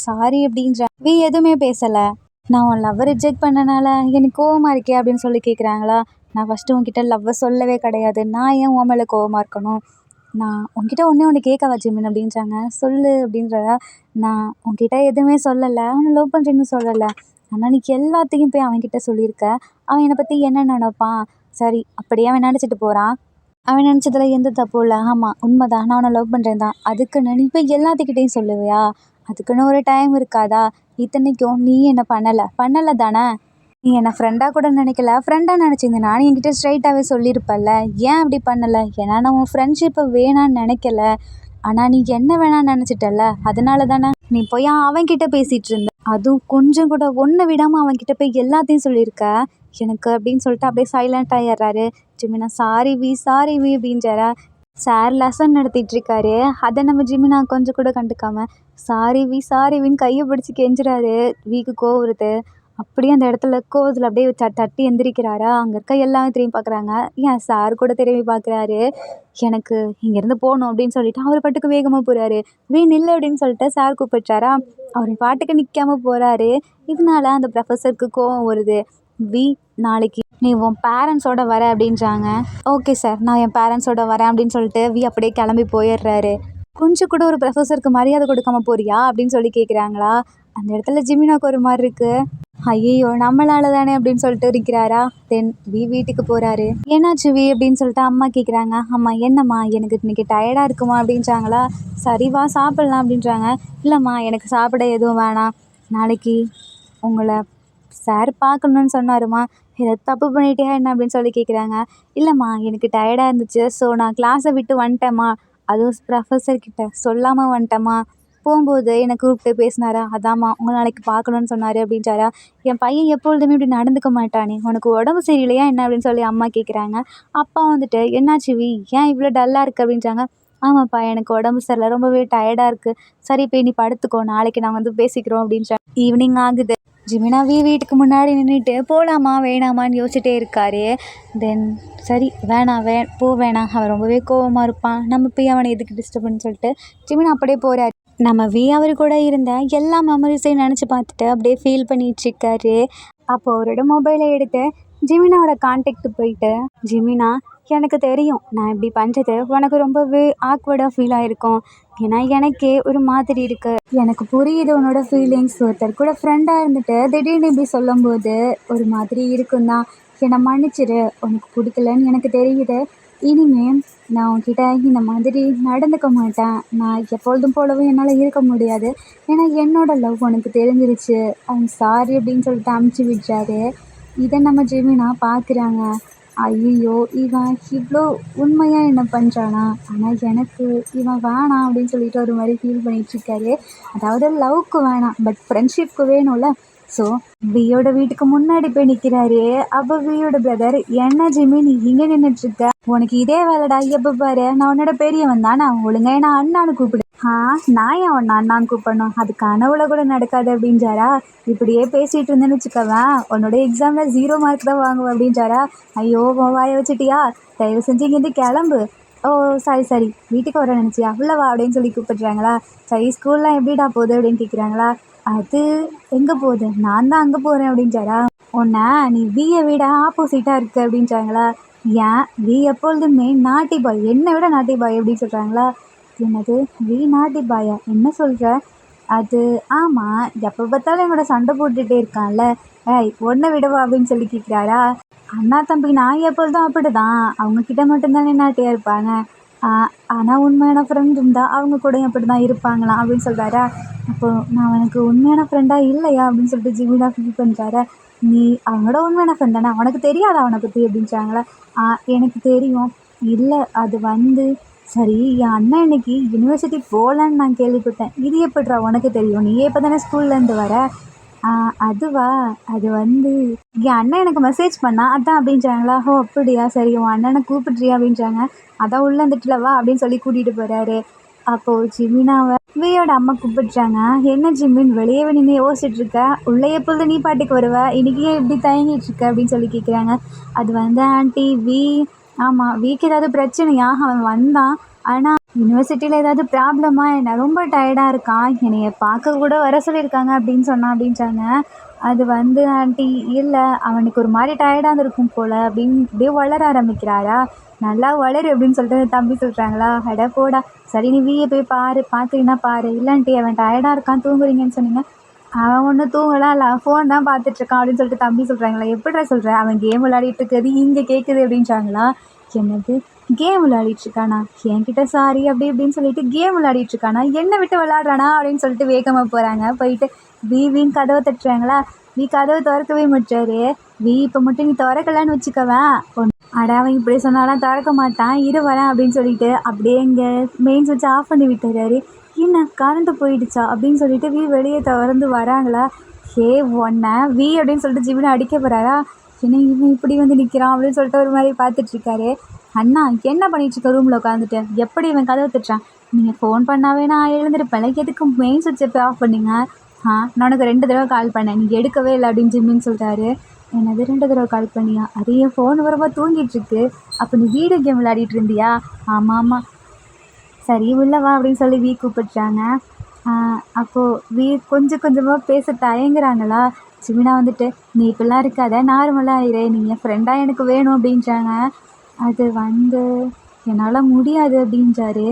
சாரி அப்படின்ற எதுவுமே பேசலை. நான் உன் லவ்வை ரிஜெக்ட் பண்ணனால எனக்கு கோவமாக இருக்கே அப்படின்னு சொல்லி கேட்குறாங்களா. நான் ஃபஸ்ட்டு உன்கிட்ட லவ்வை சொல்லவே கிடையாது, நான் ஏன் உன் மேலே கோவமாக இருக்கணும், நான் உன்கிட்ட ஒன்று கேட்கவா ஜிமின் அப்படின்றாங்க. சொல்லு அப்படின்றத. நான் உன்கிட்ட எதுவுமே சொல்லலை, அவனை லவ் பண்ணுறேன்னு சொல்லலை, ஆனால் நீ எல்லாத்தையும் போய் அவன்கிட்ட சொல்லியிருக்க. அவன் என்னை பற்றி என்ன நினைப்பான், சரி அப்படியே அவன் நினச்சிட்டு போகிறான், அவன் நினச்சதுல எந்த தப்பும் இல்லை. ஆமாம் உண்மைதான், நான் அவனை லவ் பண்ணுறேன் தான், அதுக்குன்னு நீ போய் எல்லாத்துக்கிட்டேயும் சொல்லுவியா, அதுக்குன்னு ஒரு டைம் இருக்காதா, இத்தனைக்கும் நீ என்ன பண்ணலை தானே, நீ என்னை ஃப்ரெண்டாக கூட நினைக்கல, ஃப்ரெண்டாக நினச்சிருந்தேன் நான் என்கிட்ட ஸ்ட்ரைட்டாகவே சொல்லியிருப்பல்ல, ஏன் அப்படி பண்ணலை, ஏன்னா நான் உன் ஃப்ரெண்ட்ஷிப்பை வேணான்னு நினைக்கல, ஆனால் நீ என்ன வேணான்னு நினச்சிட்டல, அதனால தானே நீ போய் அவன்கிட்ட பேசிகிட்டு இருந்த, அதுவும் கொஞ்சம் கூட ஒன்று விடாமல் அவன்கிட்ட போய் எல்லாத்தையும் சொல்லியிருக்க எனக்கு அப்படின்னு சொல்லிட்டு அப்படியே சைலண்ட் ஆகிடுறாரு. ஜிமினா சாரி வி அப்படின்றாரா. சார் லெசன் நடத்திட்டு இருக்காரு, அதை நம்ம ஜிமினா கொஞ்சம் கூட கண்டுக்காம சாரி வின்னு கையை பிடிச்சி கெஞ்சுறாரு. வீக்கு கோவம் வருது. அப்படியே அந்த இடத்துல கோவத்தில் அப்படியே தட்டி எந்திரிக்கிறாரா. அங்கே இருக்க எல்லாமே திரும்பி பார்க்குறாங்க. ஏன் சார் கூட திரும்பி பார்க்குறாரு. எனக்கு இங்கேருந்து போகணும் அப்படின்னு சொல்லிட்டு அவர் பாட்டுக்கு வேகமாக போகிறாரு. நில்லு அப்படின்னு சொல்லிட்டு சார் கூப்பிடுறாரா. அவர் பாட்டுக்கு நிற்காம போகிறாரு. இதனால அந்த ப்ரொஃபஸருக்கு கோவம் வருது. நாளைக்கு நீ உன் பேரண்ட்ஸோட வர அப்படின்றாங்க. ஓகே சார், நான் என் பேரண்ட்ஸோட வரேன் அப்படின்னு சொல்லிட்டு அப்படியே கிளம்பி போயிடுறாரு. கொஞ்சம் கூட ஒரு ப்ரொஃபஸருக்கு மரியாதை கொடுக்காம போறியா அப்படின்னு சொல்லி கேட்குறாங்களா. அந்த இடத்துல ஜிமினாக்கு ஒரு மாதிரி இருக்குது. ஐயோ நம்மளால தானே அப்படின்னு சொல்லிட்டு இருக்கிறாரா. தென் வீட்டுக்கு போகிறாரு. என்னாச்சு அப்படின்னு சொல்லிட்டு அம்மா கேட்குறாங்க. அம்மா என்னம்மா, எனக்கு இன்றைக்கி டயர்டாக இருக்குமா அப்படின்றாங்களா. சரிவா சாப்பிட்லாம் அப்படின்றாங்க. இல்லைம்மா எனக்கு சாப்பிட எதுவும் வேணாம், நாளைக்கு உங்களை சார் பார்க்கணுன்னு சொன்னாருமா, ஏதாவது தப்பு பண்ணிட்டியா என்ன அப்படின்னு சொல்லி கேட்குறாங்க. இல்லைம்மா எனக்கு டயர்டாக இருந்துச்சு, ஸோ நான் கிளாஸை விட்டு வந்துட்டேம்மா, அதுவும் ப்ரொஃபஸர்கிட்ட சொல்லாமல் வந்துட்டேம்மா, போகும்போது என்னை கூப்பிட்டு பேசினாரா, அதாம்மா உங்களை நாளைக்கு பார்க்கணுன்னு சொன்னார் அப்படின்றாரா. என் பையன் எப்பொழுதுமே இப்படி நடந்துக்க மாட்டானே, உனக்கு உடம்பு சரியில்லையா என்ன அப்படின்னு சொல்லி அம்மா கேட்குறாங்க. அப்பா வந்துட்டு என்னாச்சு ஏன் இவ்வளோ டல்லாக இருக்குது அப்படின்றாங்க. ஆமாப்பா எனக்கு உடம்பு சரியில்லை, ரொம்பவே டயர்டாக இருக்குது, சரி போய் நீ படுத்துக்கோ, நாளைக்கு நாங்கள் பேசிக்கிறோம் அப்படின்றாங்க. ஈவினிங் ஆகுது. ஜிமினா வீட்டுக்கு முன்னாடி நின்றுட்டு போகலாமா வேணாமான்னு யோசிச்சுட்டே இருக்காரு. தென் சரி வேணாம் வேணாம், அவன் ரொம்பவே கோவமாக இருப்பான், நம்ம போய் அவனை எதுக்கு டிஸ்டர்ப்னு சொல்லிட்டு ஜிமினா அப்படியே போகிறாரு. நம்ம அவர் கூட இருந்த எல்லா மெமரிஸையும் நினச்சி பார்த்துட்டு அப்படியே ஃபீல் பண்ணிகிட்ருக்காரு. அப்போ அவரோட மொபைலை எடுத்து ஜிமினாவோட கான்டாக்ட் போயிட்டு, ஜிமினா எனக்கு தெரியும் நான் இப்படி பண்ணுறது உனக்கு ரொம்பவே ஆக்வர்டாக ஃபீல் ஆகிருக்கும், ஏன்னா எனக்கே ஒரு மாதிரி இருக்குது, எனக்கு புரியுது உன்னோட ஃபீலிங்ஸ், ஒருத்தர் கூட ஃப்ரெண்டாக இருந்துட்டு திடீர்னு இப்படி சொல்லும்போது ஒரு மாதிரி இருக்கும் தான், என்னை மன்னிச்சிரு, உனக்கு பிடிக்கலன்னு எனக்கு தெரியுது, இனிமேல் நான் உன்கிட்ட இந்த மாதிரி நடந்துக்க மாட்டேன், நான் எப்பொழுதும் போலவும் என்னால் இருக்க முடியாது, ஏன்னா என்னோடய லவ் உனக்கு தெரிஞ்சிருச்சு, ஐம் சாரி அப்படின்னு சொல்லிட்டு அமுச்சு விட்டாரு. இதை நம்ம ஜிமினா பார்க்குறாங்க. ஐயோ இவன் இவ்வளோ உண்மையாக என்ன பண்ணுறானா, ஆனால் எனக்கு இவன் வேணாம் அப்படின்னு சொல்லிட்டு ஒரு மாதிரி ஃபீல் பண்ணிகிட்ருக்காரு. அதாவது லவ்க்கு வேணாம், பட் ஃப்ரெண்ட்ஷிப்க்கு வேணும்ல. ஸோ வியோட வீட்டுக்கு முன்னாடி போய் நிற்கிறாரு. அப்போ வியோட பிரதர், என்ன ஜிம்மி நீ இங்கே நின்றுட்டுருக்க, உனக்கு இதே வேலைடா, எப்போ பாரு நான் உன்னோட பெரியவன் தானே, ஒழுங்கா என்ன அண்ணான்னு கூப்பிடு, நான் ஏன் உன்னை அண்ணான்னு கூப்பிடணும், அது கனவுல கூட நடக்காது அப்படின்றாரா. இப்படியே பேசிகிட்டு இருந்தேன்னு வச்சுக்கவேன், உன்னோட எக்ஸாமில் 0 மார்க் தான் வாங்குவேன் அப்படின்றாரா. ஐயோ வாய வச்சுட்டியா, தயவு செஞ்சு இங்கேருந்து கிளம்பு, ஓ சரி வீட்டுக்கு வர நினச்சியா, உள்ளவா அப்படின்னு சொல்லி கூப்பிட்றாங்களா. சரி ஸ்கூல்லாம் எப்படிடா போகுது அப்படின்னு கேட்குறாங்களா. அது எங்கே போகுது, நான் தான் அங்கே போகிறேன் அப்படின்றாரா. உன்னை நீ வியை விட ஆப்போசிட்டாக இருக்குது அப்படின்றாங்களா. ஏன் எப்பொழுதுமே நாட்டி பாய், என்னை விட நாட்டி பாய் அப்படின்னு சொல்கிறாங்களா. என்னது நாட்டி பாயா, என்ன சொல்கிற, அது ஆமாம் எப்போ பார்த்தாலும் என்னோட சண்டை போட்டுகிட்டே இருக்கான்ல, ஒன்றை விடவா அப்படின்னு சொல்லி கேட்குறாரா. அண்ணா தம்பி நான் எப்பொழுதும் அப்படி தான், அவங்கக்கிட்ட மட்டும்தானே நாட்டியாக இருப்பாங்க, ஆனால் உண்மையான ஃப்ரெண்ட் இருந்தால் அவங்க கூட அப்படி தான் இருப்பாங்களாம் அப்படின்னு சொல்கிறாரா. அப்போது நான் அவனுக்கு உண்மையான ஃப்ரெண்டாக இல்லையா அப்படின்னு சொல்லிட்டு ஜிமினா ஃபீல் பண்ணுறாரு. நீ அவனோட உண்மையான ஃப்ரெண்ட் தானே, உனக்கு தெரியாதா அவனை பற்றி அப்படின்றாங்களா. எனக்கு தெரியும். இல்லை அது வந்து சரி, என் அண்ணன் இன்னைக்கு யூனிவர்சிட்டி போகலான்னு நான் கேள்விப்பட்டேன். இது எப்படிடா உனக்கு தெரியும், நீயே இப்போ தானே ஸ்கூல்லேருந்து வர. அதுவா, அது வந்து என் அண்ணன் எனக்கு மெசேஜ் பண்ணா அதான் அப்படின்றாங்களா. ஓ அப்படியா, சரி உன் அண்ணனை கூப்பிட்றியா அப்படின்றாங்க. அதான் உள்ளே வந்துட்டுல வா அப்படின்னு சொல்லி கூட்டிகிட்டு போகிறாரு. அப்போது ஜிமினாவை வியோட அம்மா கூப்பிட்றாங்க. என்ன ஜிமின் வெளியே நின்று யோசிச்சுட்டு இருக்க, உள்ளே எப்பொழுது நீ பாட்டுக்கு வருவ, இன்னைக்கு ஏன் இப்படி தயங்கிட்டு இருக்க அப்படின்னு சொல்லி கேட்குறாங்க. அது வந்து ஆண்டி ஆமாம் வீக்கு ஏதாவது பிரச்சனையா, அவன் வந்தான். ஆனால் யூனிவர்சிட்டியில் ஏதாவது ப்ராப்ளமா, என்ன ரொம்ப டயர்டாக இருக்கான், என்னைய பார்க்க கூட வர சொல்லியிருக்காங்க அப்படின்னு சொன்னான் அப்படின்றாங்க. அது வந்து ஆண்டி இல்லை, அவனுக்கு ஒரு மாதிரி டயர்டாக இருந்திருக்கும் போல் அப்படின்னு இப்படியே வளர ஆரம்பிக்கிறாரா. நல்லா வளரு அப்படின்னு சொல்லிட்டு தம்பி சொல்கிறாங்களா. அட போடா, சரி நீ வீயை போய் பாரு, பார்க்குறீங்கன்னா பாரு, இல்லைன்ட்டி அவன் டயர்டாக இருக்கான் தூங்குறீங்கன்னு சொன்னீங்க. அவன் ஒன்றும் தூங்கலாம் இல்லை, ஃபோன் தான் பார்த்துட்ருக்கான் அப்படின்னு சொல்லிட்டு தம்பி சொல்கிறாங்களா. எப்படிடா சொல்கிறேன், அவன் கேம் விளையாடிட்டு இருக்கிறது இங்கே கேட்குது அப்படின்றாங்களா. என்னது கேம் விளையாடிட்டுருக்கானா, என்கிட்ட சாரி அப்படி இப்படின்னு சொல்லிட்டு கேம் விளையாடிட்டுருக்கானா, என்னை விட்டு விளையாடுறானா அப்படின்னு சொல்லிட்டு வேகமாக போகிறாங்க. போயிட்டு வீன்னு கதவை தட்டுறாங்களா. கதவை திறக்கவே முடிச்சாரு. இப்போ மட்டும் நீ திறக்கலான்னு வச்சுக்கவேன், அட அவன் இப்படி சொன்னாலாம் திறக்க மாட்டான், இரு வரேன் அப்படின்னு சொல்லிட்டு அப்படியே இங்கே மெயின் சுவிட்ச் ஆஃப் பண்ணி விட்டுறாரு. என்ன கரண்ட்டு போயிடுச்சா அப்படின்னு சொல்லிட்டு வெளியே திறந்து வராங்களா. ஹே ஒன்ன அப்படின்னு சொல்லிட்டு ஜிமினை அடிக்க போகிறாரா. என்ன இவன் இப்படி வந்து நிற்கிறான் அப்படின்னு சொல்லிட்டு ஒரு மாதிரி பார்த்துட்ருக்காரு. அண்ணா என்ன பண்ணிகிட்ருக்க ரூமில் உட்காந்துட்டு, எப்படி இவன் கதவை தட்டுறான், நீங்கள் ஃபோன் பண்ணாவே நான் எழுந்திருப்பேன், எதுக்கு மெயின் சுவிட்சை போய் ஆஃப் பண்ணிங்க. நான் உனக்கு 2 தடவை கால் பண்ணேன், நீ எடுக்கவே இல்லை அப்படின்னு ஜிம்மின்னு சொல்கிறாரு. என்னது 2 தடவை கால் பண்ணியா, அது என் ஃபோன் வரப்போ தூங்கிட்டுருக்கு, அப்போ நீ வீடியோ கேம் விளையாடிட்டு இருந்தியா. ஆமாம் சரி உள்ளவா அப்படின்னு சொல்லி கூப்பிட்றாங்க. அப்போது கொஞ்சம் கொஞ்சமாக பேச தயங்குறாங்களா. ஜிமினா வந்துட்டு நீ இப்படிலாம் இருக்காத, நார்மலாக இரு, நீ என் ஃப்ரெண்டாக எனக்கு வேணும் அப்படின்றாங்க. அது வந்து என்னால் முடியாது அப்படின்றாரு.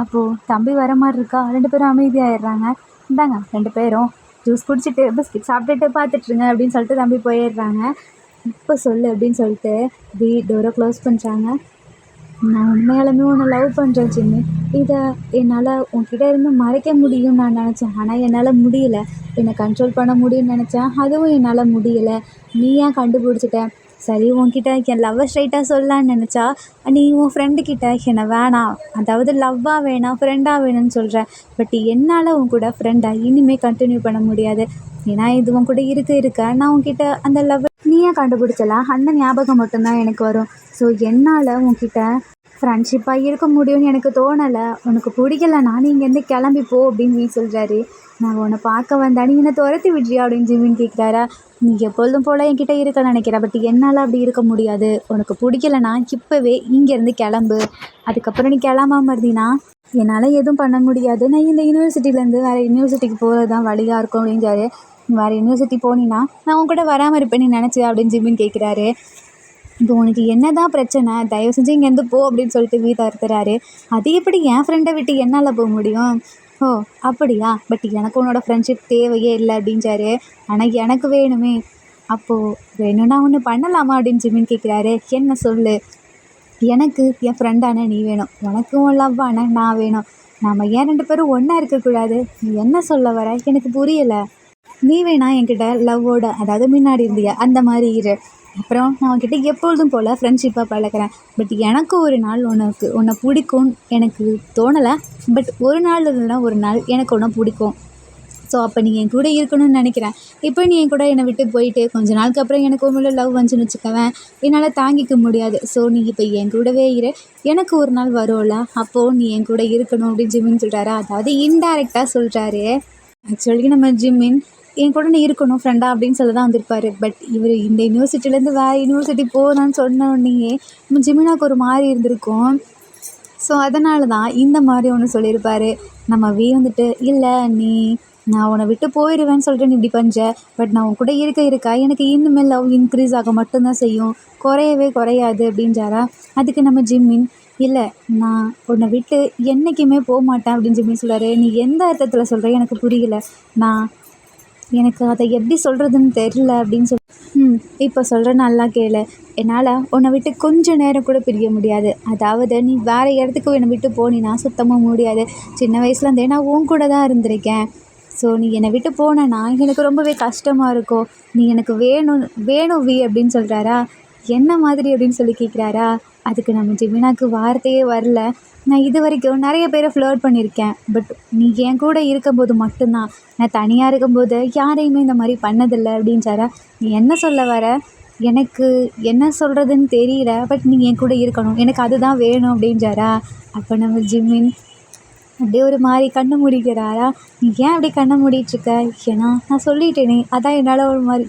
அப்போது தம்பி வர மாதிரி இருக்கா. 2 பேரும் அமைதியாகிடுறாங்க. இந்தாங்க 2 பேரும் ஜூஸ் குடிச்சிட்டு பிஸ்கெட் சாப்பிட்டுட்டு பார்த்துட்ருங்க அப்படின்னு சொல்லிட்டு தம்பி போயிடுறாங்க. இப்போ சொல்லு அப்படின்னு சொல்லிட்டு டோரை க்ளோஸ் பண்ணுறாங்க. நான் உண்மையாலுமே உன்னை லவ் பண்ணுறேன் ஜிம்மி, இதை என்னால் உன்கிட்ட இருந்து மறைக்க முடியும்னு நான் நினச்சேன், ஆனால் என்னால் முடியலை. என்னை கண்ட்ரோல் பண்ண முடியும்னு நினச்சேன், அதுவும் என்னால் முடியலை. நீ ஏன் கண்டுபிடிச்சிட்ட. சரி உன்கிட்ட என் லவ்வை ஸ்ட்ரைட்டாக சொல்லலான்னு நினச்சா நீ உன் ஃப்ரெண்டுக்கிட்ட என்னை வேணாம், அதாவது லவ்வாக வேணாம் ஃப்ரெண்டாக வேணும்னு சொல்கிறேன். பட் என்னால் உன் கூட ஃப்ரெண்டாக இனிமேல் கண்டினியூ பண்ண முடியாது. ஏன்னா இது உன் கூட இருக்க நான் உன்கிட்ட அந்த லவ் நீயே கண்டுபிடிச்சலாம், அந்த ஞாபகம் மட்டும்தான் எனக்கு வரும். ஸோ என்னால் உன்கிட்ட ஃப்ரெண்ட்ஷிப்பாக இருக்க முடியும்னு எனக்கு தோணலை. உனக்கு பிடிக்கலன்னா நீ இங்கேருந்து கிளம்பி போ அப்படின்னு சொல்கிறாரு. நான் உன்னை பார்க்க வந்தா நீ என்னை துரத்தி விட்றியா அப்படின்னு ஜிமின் கேட்குறாரா. நீ எப்பொழுதும் போல் என்கிட்ட இருக்க நினைக்கிற, பட் என்னால் அப்படி இருக்க முடியாது. உனக்கு பிடிக்கலன்னா இப்போவே இங்கேருந்து கிளம்பு. அதுக்கப்புறம் நீ கிளம்பாமல் இருந்தீன்னா என்னால் எதுவும் பண்ண முடியாது. நான் இந்த யூனிவர்சிட்டிலேருந்து வேறு யூனிவர்சிட்டிக்கு போகிறது தான் வழியாக இருக்கும் அப்படின்றாரு. வேறு யூனிவர்சிட்டி போனீன்னா நான் உன் கூட வராமல் இருப்பேன்னு நினச்சி அப்படின்னு ஜிமின் கேட்குறாரு. இப்போ உனக்கு என்ன தான் பிரச்சனை, தயவு செஞ்சு இங்கேருந்து போ அப்படின்னு சொல்லிட்டு தடுத்துறாரு. அது எப்படி என் ஃப்ரெண்டை விட்டு என்னால் போக முடியும். ஓ அப்படியா, பட் எனக்கு உன்னோட ஃப்ரெண்ட்ஷிப் தேவையே இல்லை அப்படின்றாரு. ஆனால் எனக்கு வேணுமே. அப்போது வேணும்னா ஒன்று பண்ணலாமா அப்படின்னு ஜிமின் கேட்குறாரு. என்ன சொல்லு. எனக்கு என் ஃப்ரெண்டான நீ வேணும், உனக்கு உன் லவ்வான நான் வேணும். நாம் ஏன் 2 பேரும் ஒன்றா இருக்கக்கூடாது. நீ என்ன சொல்ல வர எனக்கு புரியலை. நீ வேணா என்கிட்ட லவ்வோட, அதாவது முன்னாடி இருந்தியா அந்த மாதிரி இரு. அப்புறம் நான் உன்கிட்ட எப்பொழுதும் போல் ஃப்ரெண்ட்ஷிப்பாக பழக்கிறேன். பட் எனக்கு ஒரு நாள் உன்னை பிடிக்கும் எனக்கு தோணலை. பட் ஒரு நாள் இல்லைன்னா ஒரு நாள் எனக்கு உன்னை பிடிக்கும். ஸோ அப்போ நீ என் கூட இருக்கணும்னு நினைக்கிறேன். இப்போ நீ என் கூட என்னை விட்டு போயிட்டு கொஞ்ச நாளுக்கு அப்புறம் எனக்கு உங்களோட லவ் வந்துச்சுன்னு வச்சுக்கவேன், என்னால் தாங்கிக்க முடியாது. ஸோ நீ இப்போ என் கூடவே இரு, எனக்கு ஒரு நாள் வரும்ல அப்போது நீ என் கூட இருக்கணும் அப்படின்னு ஜிமின் சொல்கிறாரு. அதாவது இன்டைரக்டாக சொல்கிறாரு. ஆக்சுவலி நம்ம ஜிமின் என் கூட நீ இருக்கணும் ஃப்ரெண்டாக அப்படின்னு சொல்லி தான் வந்திருப்பார். பட் இவர் இந்த யூனிவர்சிட்டிலேருந்து வேறு யூனிவர்சிட்டி போகலான்னு சொன்ன உடனேயே நம்ம ஜிமினாக்கு ஒரு மாதிரி இருந்திருக்கும். ஸோ அதனால தான் இந்த மாதிரி ஒன்று சொல்லியிருப்பார். நம்ம வந்துட்டு இல்லை நான் உன்னை விட்டு போயிடுவேன்னு சொல்லிட்டு நீ இப்படி பண்ணுற, பட் நான் உன் கூட இருக்கா எனக்கு இன்னுமேல் லவ் இன்க்ரீஸ் ஆக மட்டும்தான் செய்யும், குறையவே குறையாது அப்படின்றாரா. அதுக்கு நம்ம ஜிம்மின் இல்லை நான் உன்னை விட்டு என்றைக்குமே போக மாட்டேன் அப்படின்னு ஜிம்மின் சொல்கிறாரு. நீ எந்த அர்த்தத்தில் சொல்கிற எனக்கு புரியல. நான் எனக்கு அதை எப்படி சொல்கிறதுன்னு தெரில அப்படின்னு சொல்லி இப்போ சொல்கிறேன் நல்லா கேளு. என்னால் உன்னை விட்டு கொஞ்சம் நேரம் கூட பிரிய முடியாது. அதாவது நீ வேறு இடத்துக்கு என்னை விட்டு போனீன்னா சுத்தமாக முடியாது. சின்ன வயசுலேருந்தே நான் உன் கூட தான் இருந்திருக்கேன். ஸோ நீ என்னை விட்டு போனேன்னா எனக்கு ரொம்பவே கஷ்டமாக இருக்கும். நீ எனக்கு வேணும் வேணும் வி அப்படின்னு சொல்கிறாரா. என்ன மாதிரி அப்படின்னு சொல்லி கேட்குறாரா. அதுக்கு நம்ம ஜிமினாக்கு வார்த்தையே வரல. நான் இது வரைக்கும் நிறைய பேரை ஃப்ளர்ட் பண்ணியிருக்கேன். பட் நீ என் கூட இருக்கும்போது மட்டும்தான். நான் தனியாக இருக்கும்போது யாரையுமே இந்த மாதிரி பண்ணதில்லை அப்படின்றாரா. நீ என்ன சொல்ல வர? எனக்கு என்ன சொல்கிறதுன்னு தெரியல. பட் நீ என் கூட இருக்கணும். எனக்கு அதுதான் வேணும் அப்படின்றாரா. அப்போ நம்ம ஜிமின் அப்படியே ஒரு மாதிரி கண்ணை மூடிக்கிறாரா. நீ ஏன் அப்படி கண்ணை மூடிட்டுருக்க? ஏன்னா நான் சொல்லிட்டேனே, அதான் என்னால் ஒரு மாதிரி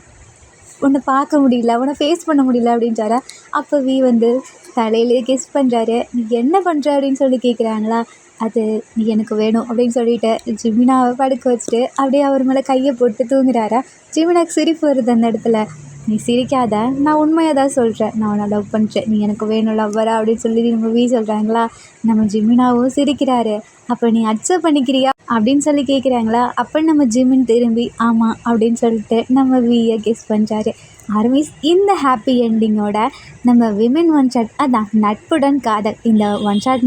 உன்னை பார்க்க முடியல, உன்னை ஃபேஸ் பண்ண முடியல அப்படின்றாரா. அப்போ வி வந்து தலையிலே கிஸ் பண்ணுறாரு. நீ என்ன பண்ணுற அப்படின்னு சொல்லி கேட்குறாங்களா. அது நீ எனக்கு வேணும் அப்படின்னு சொல்லிட்டு ஜிமினாவை படுக்க வச்சுட்டு அப்படியே அவர் மேலே கையை போட்டு தூங்குறாரா. ஜிமினாக்கு சிரிப்பு வருது அந்த இடத்துல. நீ சிரிக்காத, நான் உண்மையாக தான் சொல்கிறேன். நான் உன்னை லவ் பண்ணுறேன், நீ எனக்கு வேணும் லவ்வரா அப்படின்னு சொல்லி நம்ம வி சொல்கிறாங்களா. நம்ம ஜிமினாவும் சிரிக்கிறாரு. அப்போ நீ அக்செப்ட் பண்ணிக்கிறியா அப்படின்னு சொல்லி கேட்குறாங்களா. அப்போ நம்ம ஜிமின் திரும்பி ஆமாம் அப்படின்னு சொல்லிட்டு நம்ம வியை கெஸ் பண்ணுறாரு. ஆர்மிஸ் இந்த ஹாப்பி எண்டிங்கோட நம்ம விமென் ஒன் ஷாட், அதான் நட்புடன் காதல், இந்த ஒன் ஷாட்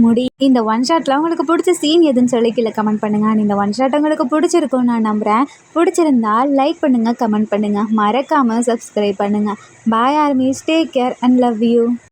இந்த ஒன் ஷாட்டில் உங்களுக்கு பிடிச்ச சீன் எதுன்னு சொல்லி கீழே கமெண்ட் பண்ணுங்கள். இந்த ஒன் ஷாட் உங்களுக்கு பிடிச்சிருக்கும் நான் நம்புகிறேன். பிடிச்சிருந்தா லைக் பண்ணுங்கள், கமெண்ட் பண்ணுங்கள், மறக்காமல் சப்ஸ்கிரைப் பண்ணுங்கள். Bye armys, take care and love you.